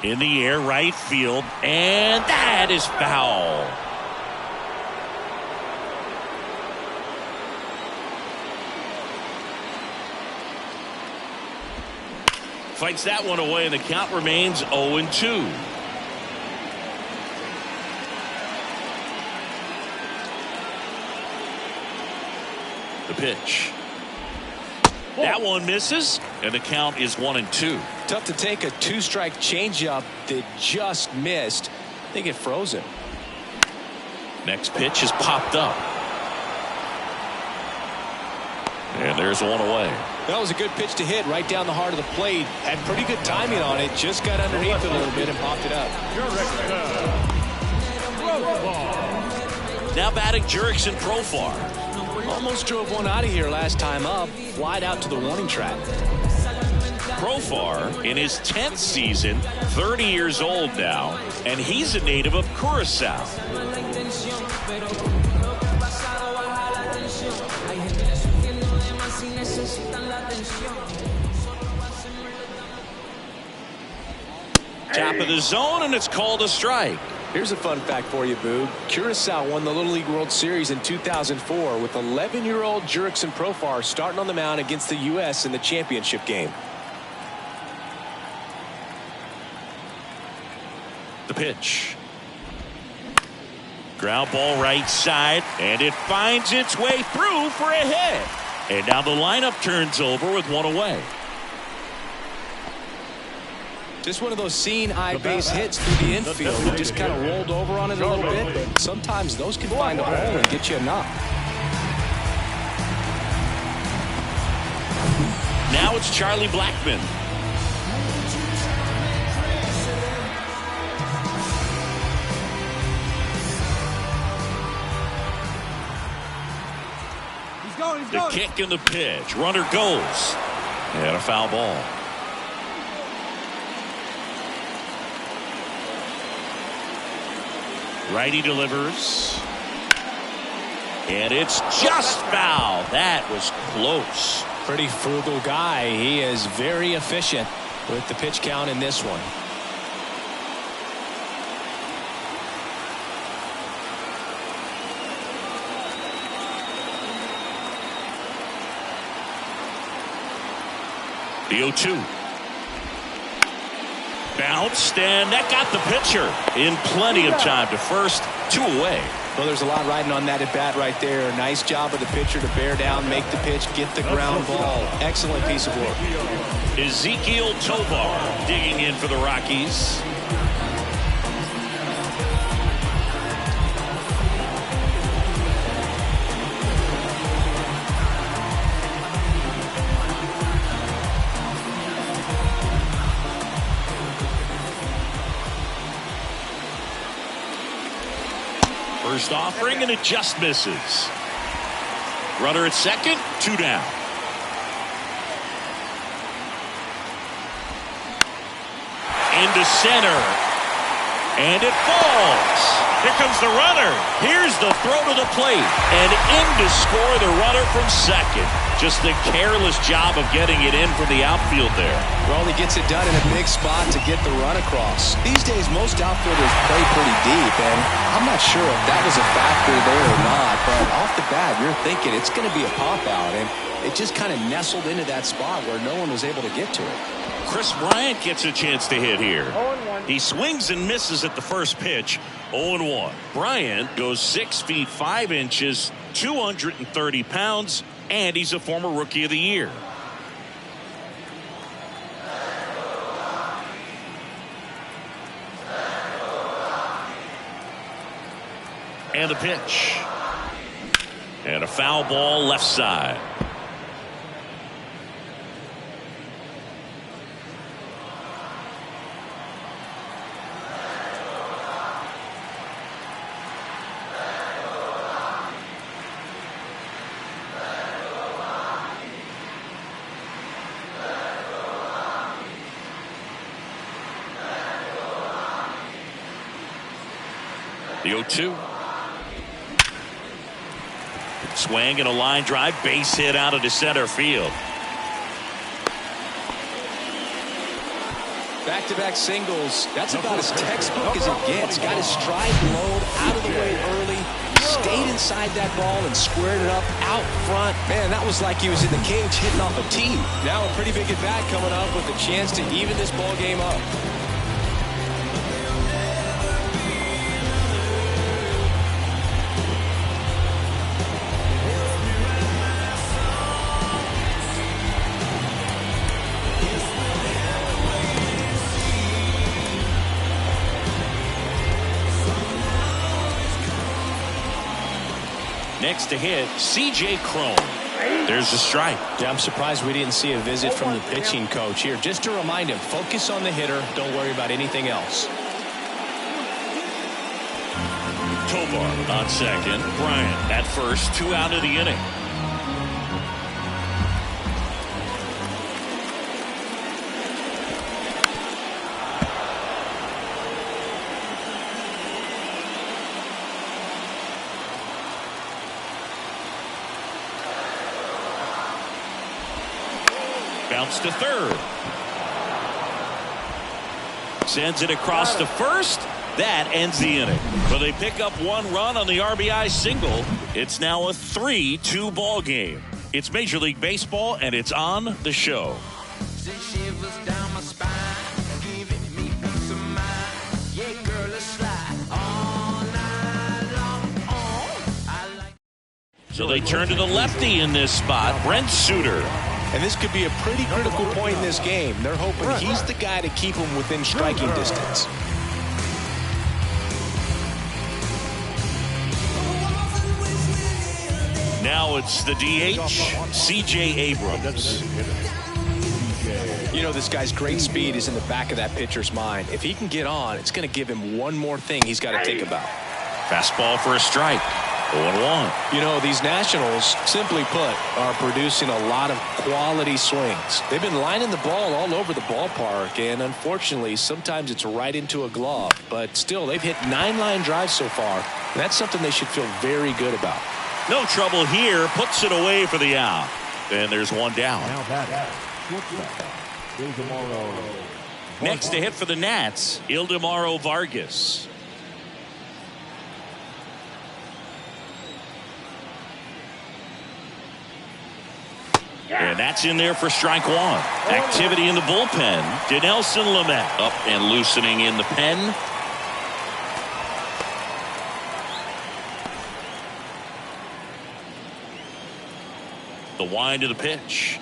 In the air, right field, and that is foul. Fights that one away, and the count remains 0-2. The pitch. That one misses, and the count is 1-2. Tough to take a two-strike changeup that just missed. I think it froze him. Next pitch is popped up. And there's one away. That was a good pitch to hit right down the heart of the plate. Had pretty good timing on it. Just got underneath it a little bit and popped it up. Now batting Jurickson Profar. Almost drove one out of here last time up. Flied out to the warning track. Profar in his 10th season, 30 years old now, and he's a native of Curacao. Top of the zone, and it's called a strike. Here's a fun fact for you, Boog. Curacao won the Little League World Series in 2004 with 11-year-old Jurickson Profar starting on the mound against the U.S. in the championship game. The pitch. Ground ball right side, and it finds its way through for a hit. And now the lineup turns over with one away. Just one of those seeing eye base hits through the infield. He just kind of rolled over on it a little bit. Sometimes those can find a hole and get you a knock. Now it's Charlie Blackmon. The kick and the pitch. Runner goes. And a foul ball. Righty delivers. And it's just foul. That was close. Pretty frugal guy. He is very efficient with the pitch count in this one. The 0-2. Bounced, and that got the pitcher in plenty of time to first. 2 away. Well, there's a lot riding on that at bat right there. Nice job of the pitcher to bear down, make the pitch, get the ground ball. Excellent piece of work. Ezekiel Tovar digging in for the Rockies. First offering, and it just misses. Runner at second, 2 down. Into center. And it falls. Here comes the runner. Here's the throw to the plate. And in to score the runner from second. Just a careless job of getting it in from the outfield there. Well, he gets it done in a big spot to get the run across. These days, most outfielders play pretty deep, and I'm not sure if that was a factor there or not, but off the bat, you're thinking it's going to be a pop-out, and it just kind of nestled into that spot where no one was able to get to it. Chris Bryant gets a chance to hit here. He swings and misses at the first pitch. 0-1. Bryant goes 6 feet 5 inches, 230 pounds, and he's a former Rookie of the Year. And the pitch. And a foul ball left side. The 0-2. Swing and a line drive, base hit out into center field. Back-to-back singles. That's about as textbook as it gets. Got his stride low, out of the way early. Stayed inside that ball and squared it up out front. Man, that was like he was in the cage hitting off a tee. Now a pretty big at-bat coming up with a chance to even this ball game up. Next to hit, C.J. Cron. There's the strike. Yeah, I'm surprised we didn't see a visit from the pitching coach here. Just to remind him, focus on the hitter. Don't worry about anything else. Tovar on second. Bryant at first. 2 out of the inning. Bounce to third. Sends it across to first. That ends the inning. But they pick up 1 run on the RBI single. It's now a 3-2 ball game. It's Major League Baseball, and it's on the show. So they turn to the lefty in this spot, Brent Suter. And this could be a pretty critical point in this game. They're hoping he's the guy to keep them within striking distance. Now it's the DH, C.J. Abrams. You know, this guy's great speed is in the back of that pitcher's mind. If he can get on, it's going to give him one more thing he's got to think about. Fastball for a strike. 0-1. You know, these Nationals, simply put, are producing a lot of quality swings. They've been lining the ball all over the ballpark, and unfortunately, sometimes it's right into a glove. But still, they've hit 9 line drives so far. And that's something they should feel very good about. No trouble here. Puts it away for the out. And there's one down. Next to hit for the Nats, Ildemaro Vargas. And that's in there for strike 1. Activity in the bullpen. Dinelson Lamet up and loosening in the pen. The wind of the pitch.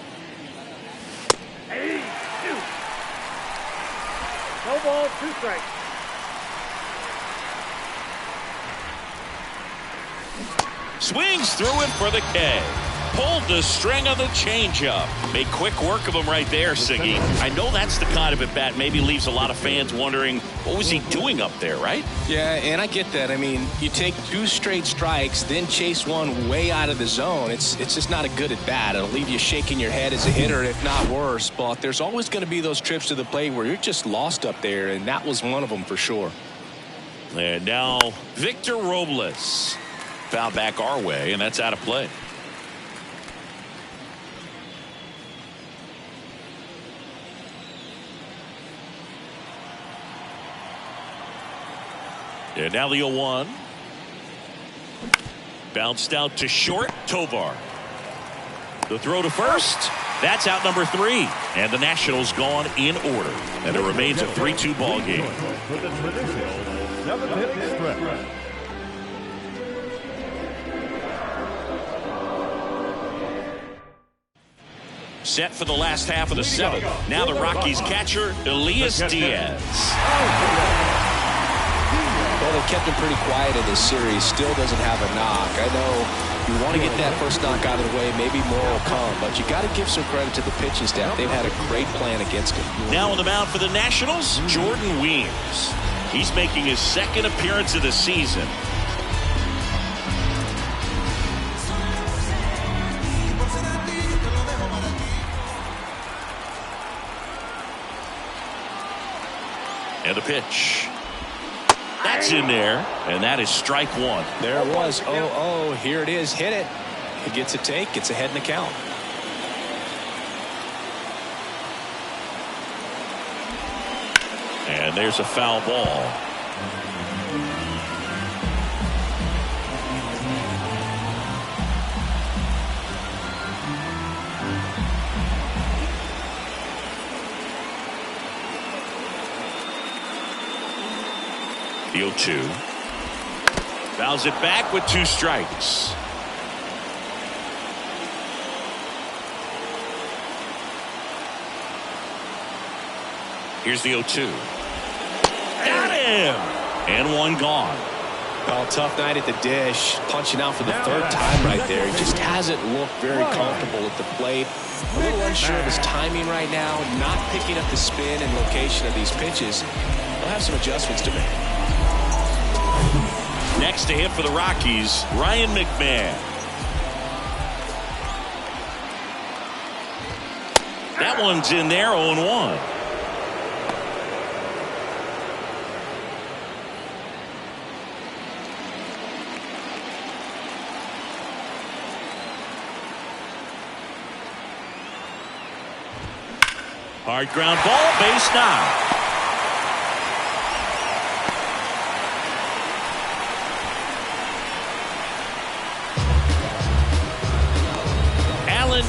No ball, 2 strikes. Swings through it for the K. Pulled the string of the changeup. Made quick work of him right there, Siggy. I know that's the kind of at-bat maybe leaves a lot of fans wondering, what was he doing up there, right? Yeah, and I get that. I mean, you take 2 straight strikes, then chase one way out of the zone. It's just not a good at-bat. It'll leave you shaking your head as a hitter, if not worse. But there's always going to be those trips to the plate where you're just lost up there, and that was one of them for sure. And now Victor Robles. Foul back our way, and that's out of play. And now the 0-1. Bounced out to short. Tovar. The throw to first. That's out number 3. And the Nationals gone in order. And it remains a 3-2 ball game. Set for the last half of the 7th. Now the Rockies catcher, Elias Diaz. Well, they kept him pretty quiet in this series. Still doesn't have a knock. I know you want to get that first knock out of the way. Maybe more will come. But you got to give some credit to the pitching staff. They've had a great plan against him. Now on the mound for the Nationals, Jordan Weems. He's making his 2nd appearance of the season. And the pitch. That's in there, and that is strike 1. There it was. 0-0. Here it is. Hit it. He gets a take, gets ahead in the count. And there's a foul ball. The 0-2. Fouls it back with 2 strikes. Here's the 0-2. Got him! And 1 gone. Well, tough night at the dish. Punching out for the 3rd time right there. He just hasn't looked very comfortable at the plate. A little unsure of his timing right now. Not picking up the spin and location of these pitches. He'll have some adjustments to make. Next to hit for the Rockies, Ryan McMahon. That one's in there, 0-1. Hard ground ball, base knock.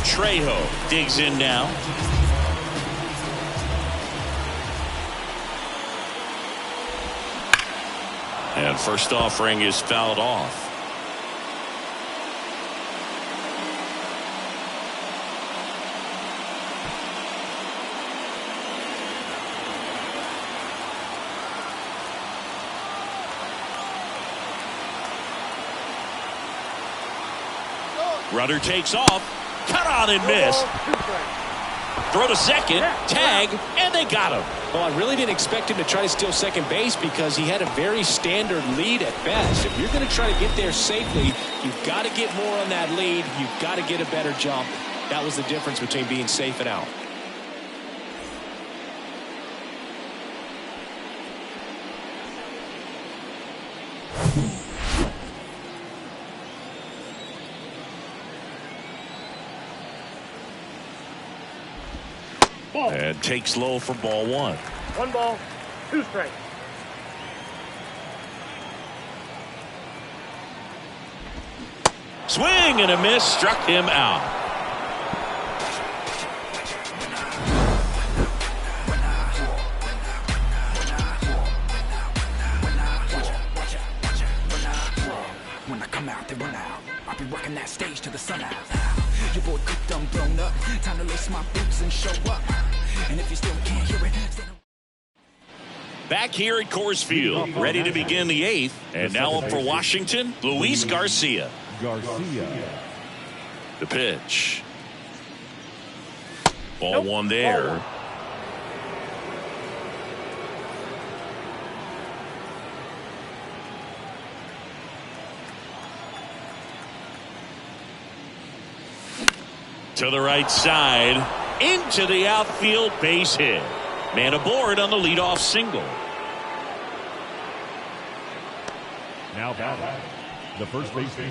Trejo digs in now. And first offering is fouled off. Rudder takes off. Cut on and miss. Throw to second, tag, and they got him. Well, I really didn't expect him to try to steal second base because he had a very standard lead at best. If you're going to try to get there safely, you've got to get more on that lead. You've got to get a better jump. That was the difference between being safe and out. And takes low for ball 1. 1 ball, 2 strikes. Swing and a miss, struck him out. When I come out, they run out. I'll be working that stage to the sun out. Your boy cooked, I'm blown up. Time to lace my boots and show up. And if you still can't hear it, back here at Coors Field, ready to begin the 8th. And now up for Washington, Luis Garcia. The pitch. Ball 1 there. To the right side, into the outfield, base hit. Man aboard on the leadoff single. Now batting, the first baseman,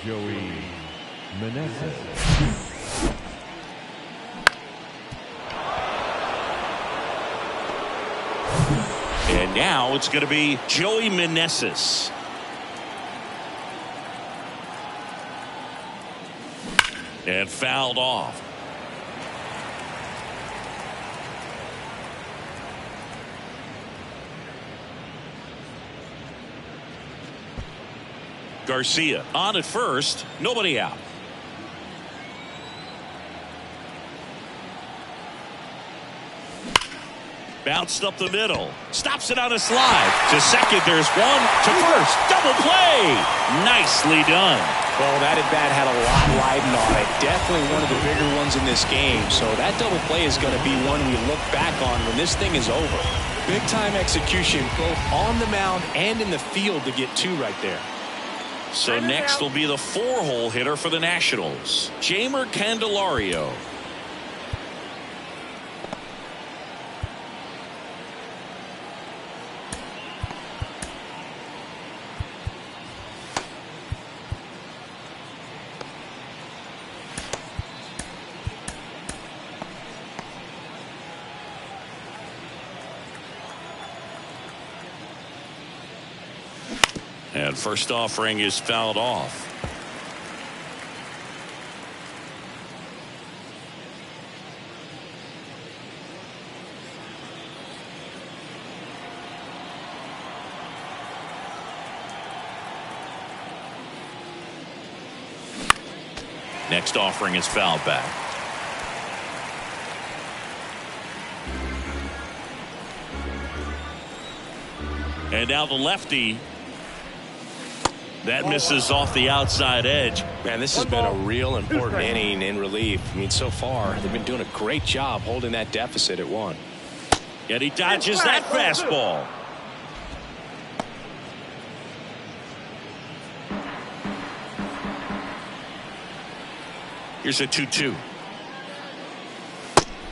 Joey Meneses. And now it's going to be Joey Meneses. And fouled off. Garcia on at first, nobody out. Bounced up the middle, stops it on a slide. To second, there's 1. To first, double play. Nicely done. Well, that at bat had a lot riding on it. Definitely one of the bigger ones in this game. So that double play is going to be one we look back on when this thing is over. Big time execution both on the mound and in the field to get 2 right there. So next will be the 4-hole hitter for the Nationals, Jeimer Candelario. And first offering is fouled off. Next offering is fouled back. And now the lefty. That misses off the outside edge. Man, this has been a real important inning in relief. I mean, so far, they've been doing a great job holding that deficit at 1. And he dodges that fastball. Here's a 2-2.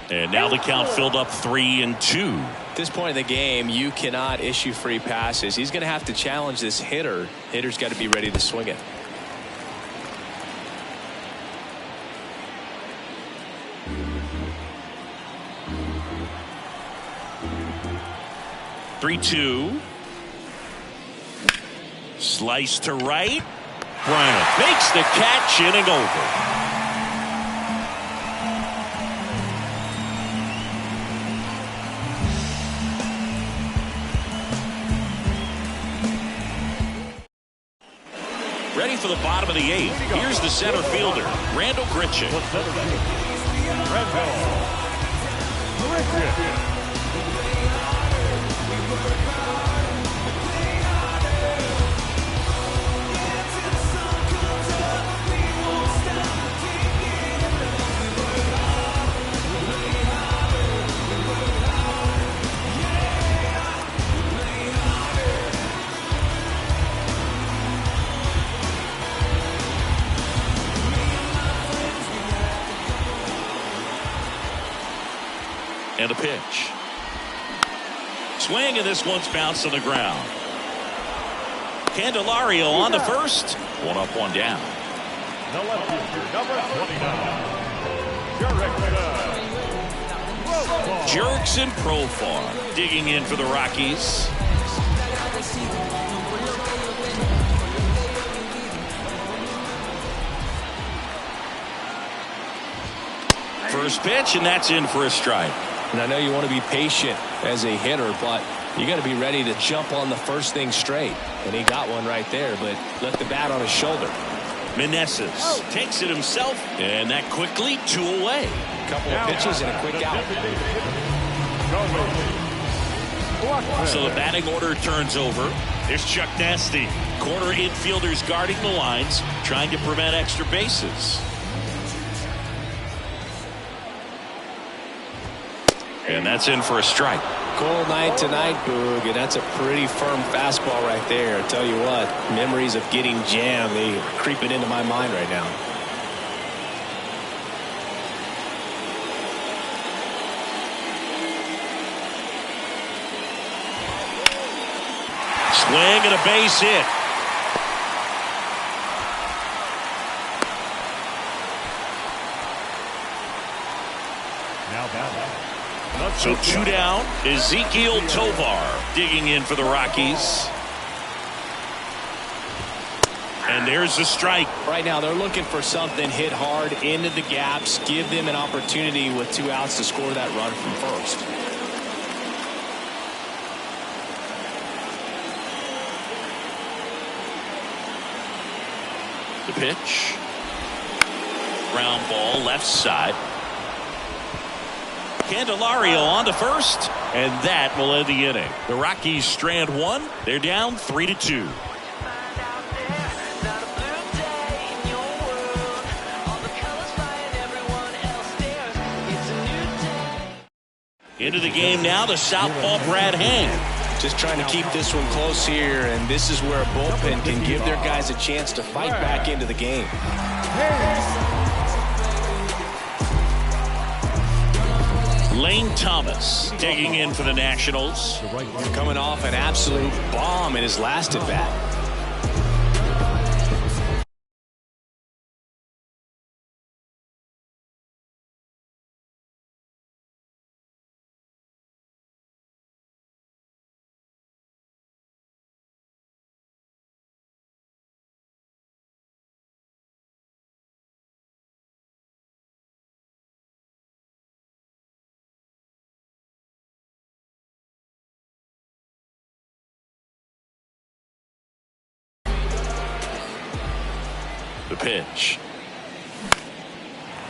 And now the count filled up 3-2. At this point in the game, you cannot issue free passes. He's going to have to challenge this hitter. Hitter's got to be ready to swing it. Three-two. Slice to right. Bryant makes the catch, inning over. Ready for the bottom of the 8th. Here's the center fielder, Randall Grichuk. And a pitch. Swing, and this one's bounced on the ground. Candelario on the first. 1 up, 1 down. The left fielder, number 29. Jurickson Profar digging in for the Rockies. First pitch, and that's in for a strike. And I know you want to be patient as a hitter, but you got to be ready to jump on the first thing straight. And he got one right there, but left the bat on his shoulder. Meneses takes it himself, and that quickly 2 away. A couple of pitches and a quick out. So the batting order turns over. There's Chuck Nasty. Corner infielders guarding the lines, trying to prevent extra bases. And that's in for a strike. Cold night tonight, Boog, and that's a pretty firm fastball right there. I tell you what, memories of getting jammed, they are creeping into my mind right now. Swing and a base hit. Now batting. So 2 down. Ezequiel Tovar digging in for the Rockies. And there's the strike. Right now they're looking for something hit hard into the gaps, give them an opportunity with 2 outs to score that run from first. The pitch. Ground ball left side. Candelario on to first, and that will end the inning. The Rockies strand 1. They're down 3-2. Into the game now, the southpaw Brad Hand. Just trying to keep this one close here, and this is where a bullpen can give their guys a chance to fight back into the game. Lane Thomas digging in for the Nationals. Coming off an absolute bomb in his last at bat. The pitch.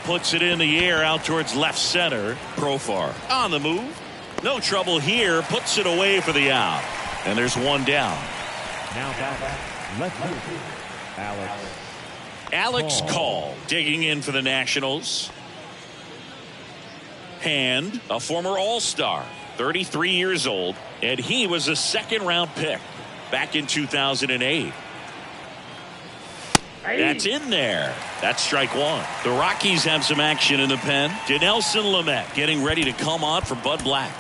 Puts it in the air out towards left center. Profar on the move. No trouble here. Puts it away for the out. And there's one down. Now back, left field, Alex Call digging in for the Nationals. Hand, a former All-Star, 33 years old, and he was a second-round pick back in 2008. That's in there. That's strike one. The Rockies have some action in the pen. Dinelson Lamet getting ready to come on for Bud Black.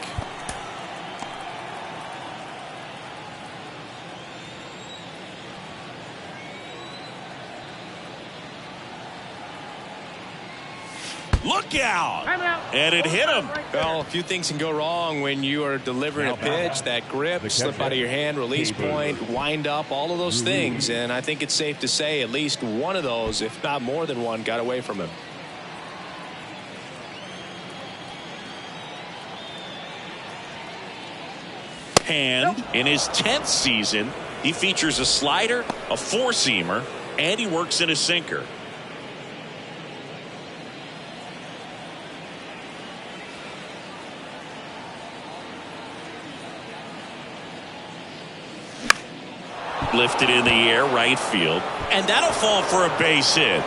Look out! And it hit him. Well, a few things can go wrong when you are delivering a pitch. That grip, slip out of your hand, release point, wind up, all of those things. And I think it's safe to say at least one of those, if not more than one, got away from him. Hand, in his 10th season, he features a slider, a four-seamer, and he works in a sinker. Lifted in the air, right field, and that'll fall for a base hit.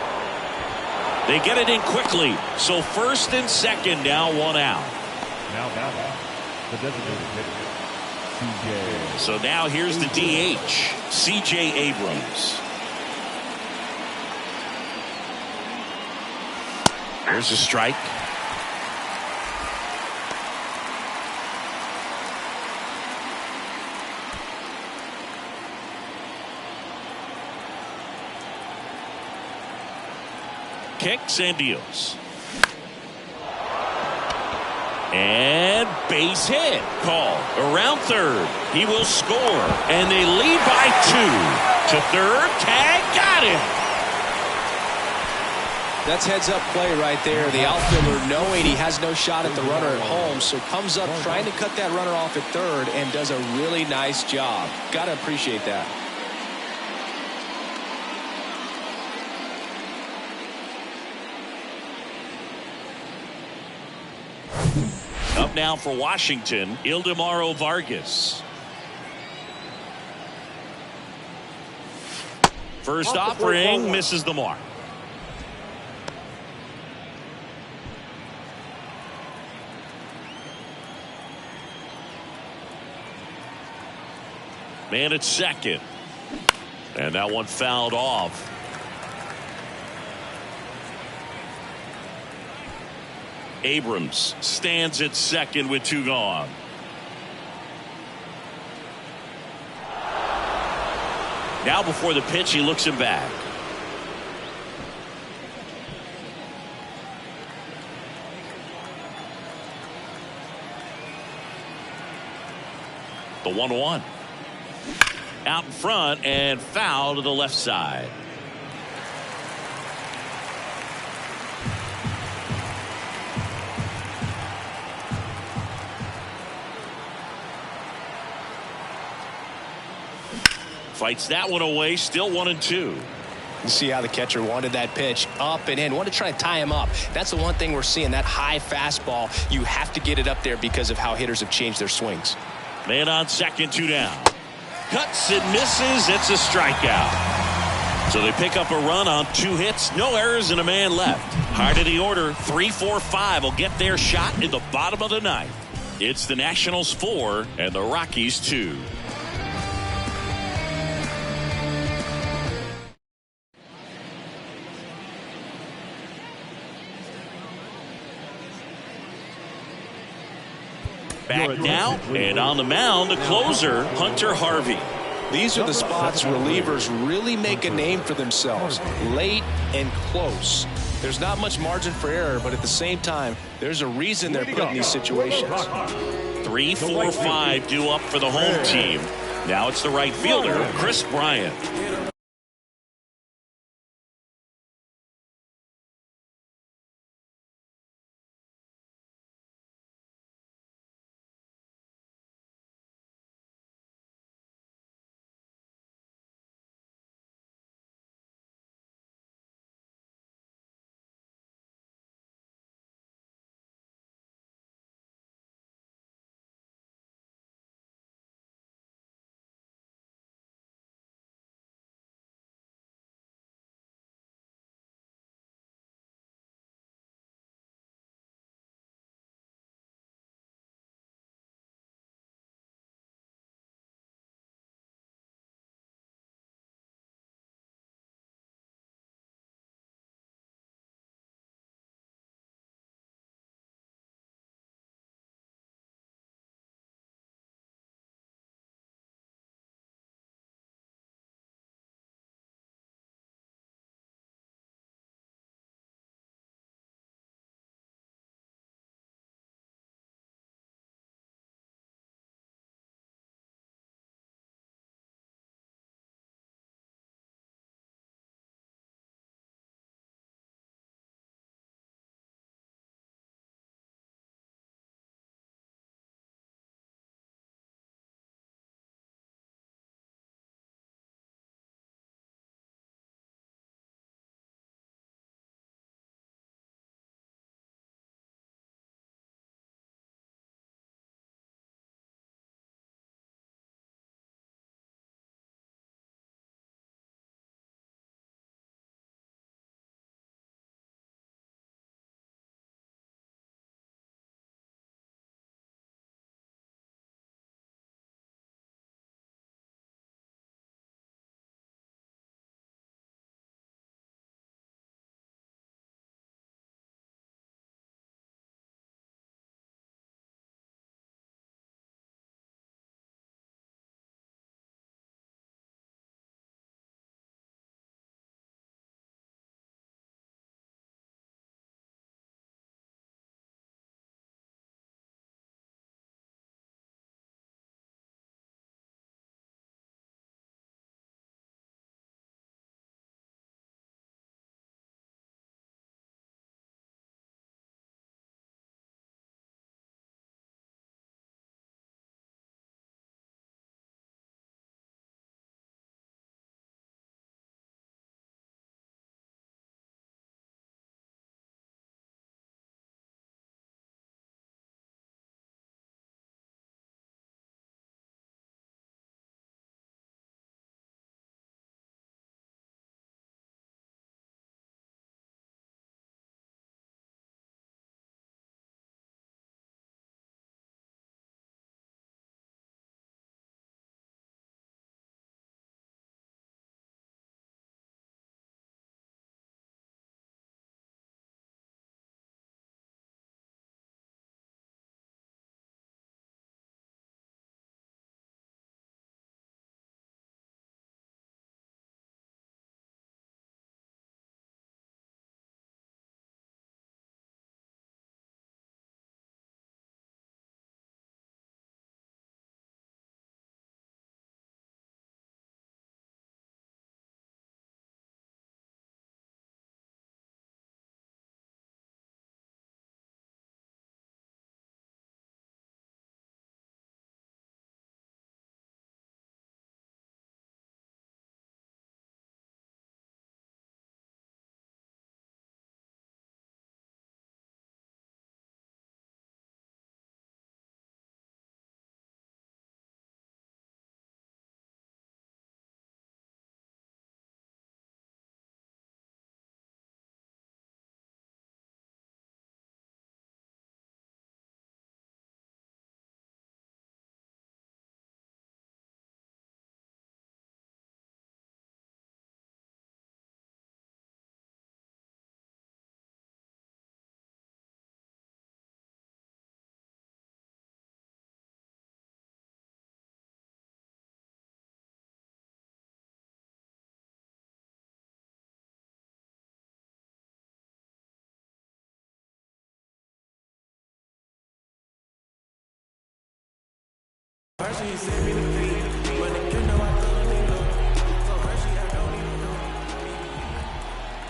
They get it in quickly, so first and second, now one out. Now the designated hitter, CJ. So now here's the DH, CJ Abrams. There's a strike. Kicks and deals. And base hit called around third. He will score, and they lead by 2. To third, tag, got him. That's heads-up play right there. The outfielder knowing he has no shot at the runner at home, so comes up trying to cut that runner off at third and does a really nice job. Got to appreciate that. Up now for Washington, Ildemaro Vargas. First offering misses the mark. Man at second. And that one fouled off. Abrams stands at second with 2 gone. Now before the pitch, he looks him back. The 1-1. Out in front and foul to the left side. Fights that one away, still 1-2. You see how the catcher wanted that pitch up and in, wanted to try to tie him up. That's the one thing we're seeing, that high fastball. You have to get it up there because of how hitters have changed their swings. Man on second, 2 down. Cuts and misses. It's a strikeout. So they pick up a run on 2 hits, no errors, and a man left. Heart of the order, 3, 4, 5 will get their shot in the bottom of the 9th. It's the Nationals 4 and the Rockies 2. Back now, and on the mound, the closer, Hunter Harvey. These are the spots relievers really make a name for themselves. Late and close. There's not much margin for error, but at the same time, there's a reason they're put in these situations. 3, 4, 5 due up for the home team. Now it's the right fielder, Chris Bryant.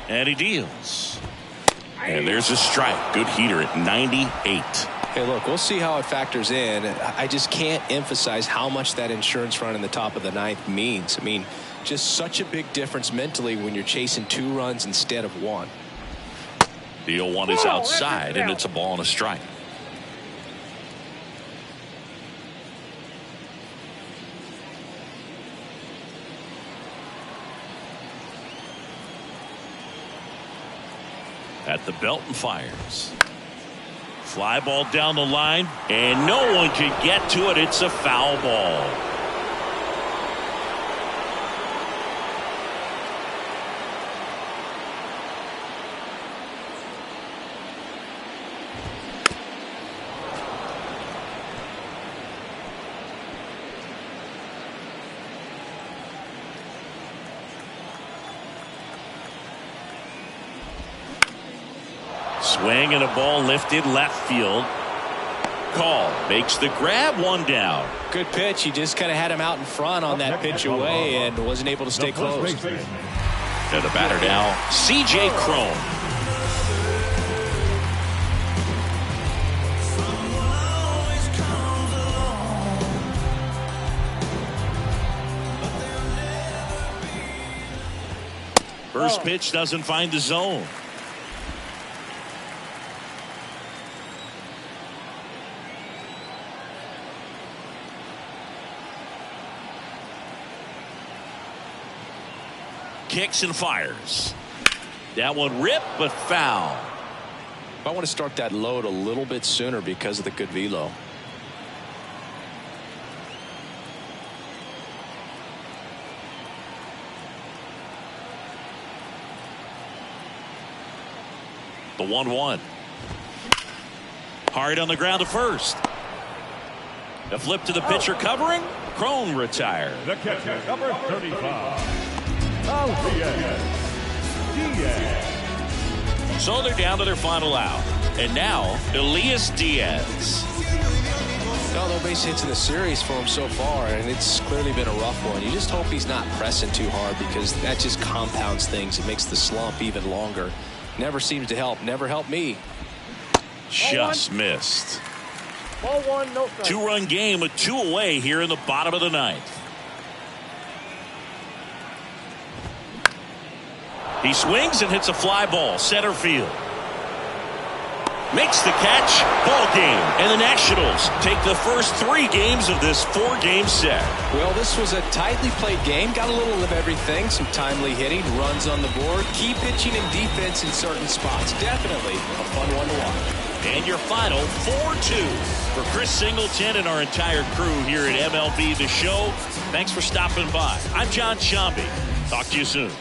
And he deals. And there's a strike. Good heater at 98. Hey, look, we'll see how it factors in. I just can't emphasize how much that insurance run in the top of the ninth means. I mean, just such a big difference mentally when you're chasing 2 runs instead of 1. The 0-1 is outside, and it's a ball and a strike. At the belt and fires. Fly ball down the line, and no one can get to it. It's a foul ball. Swing and a ball lifted left field. Call makes the grab, 1 down. Good pitch. He just kind of had him out in front on that pitch away and wasn't able to stay close. And the batter now, C.J. Cron. First pitch doesn't find the zone. Kicks and fires. That one ripped, but foul. I want to start that load a little bit sooner because of the good velo. The 1-1. Hard on the ground to first. A flip to the pitcher covering. Cron retired. The catcher, number 35. So they're down to their final out. And now, Elias Diaz. No base hits in the series for him so far, and it's clearly been a rough one. You just hope he's not pressing too hard because that just compounds things. It makes the slump even longer. Never seems to help. Never helped me. Just missed. Ball 1, no strike. 2-run game with 2 away here in the bottom of the ninth. He swings and hits a fly ball center field. Makes the catch. Ball game. And the Nationals take the first 3 games of this 4-game set. Well, this was a tightly played game. Got a little of everything. Some timely hitting, runs on the board, key pitching and defense in certain spots. Definitely a fun one to watch. And your final 4-2 for Chris Singleton and our entire crew here at MLB The Show. Thanks for stopping by. I'm John Shambi. Talk to you soon.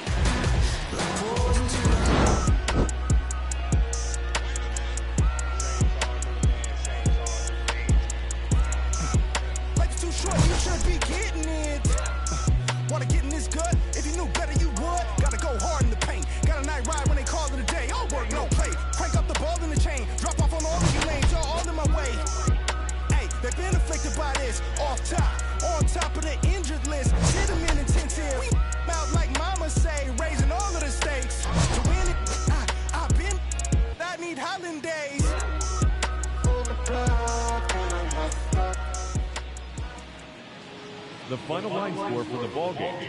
On top of the injured list, hit them in intensive. Out like mama say, raising all of the stakes. To win it, I need holidays. The final line score for the ball game.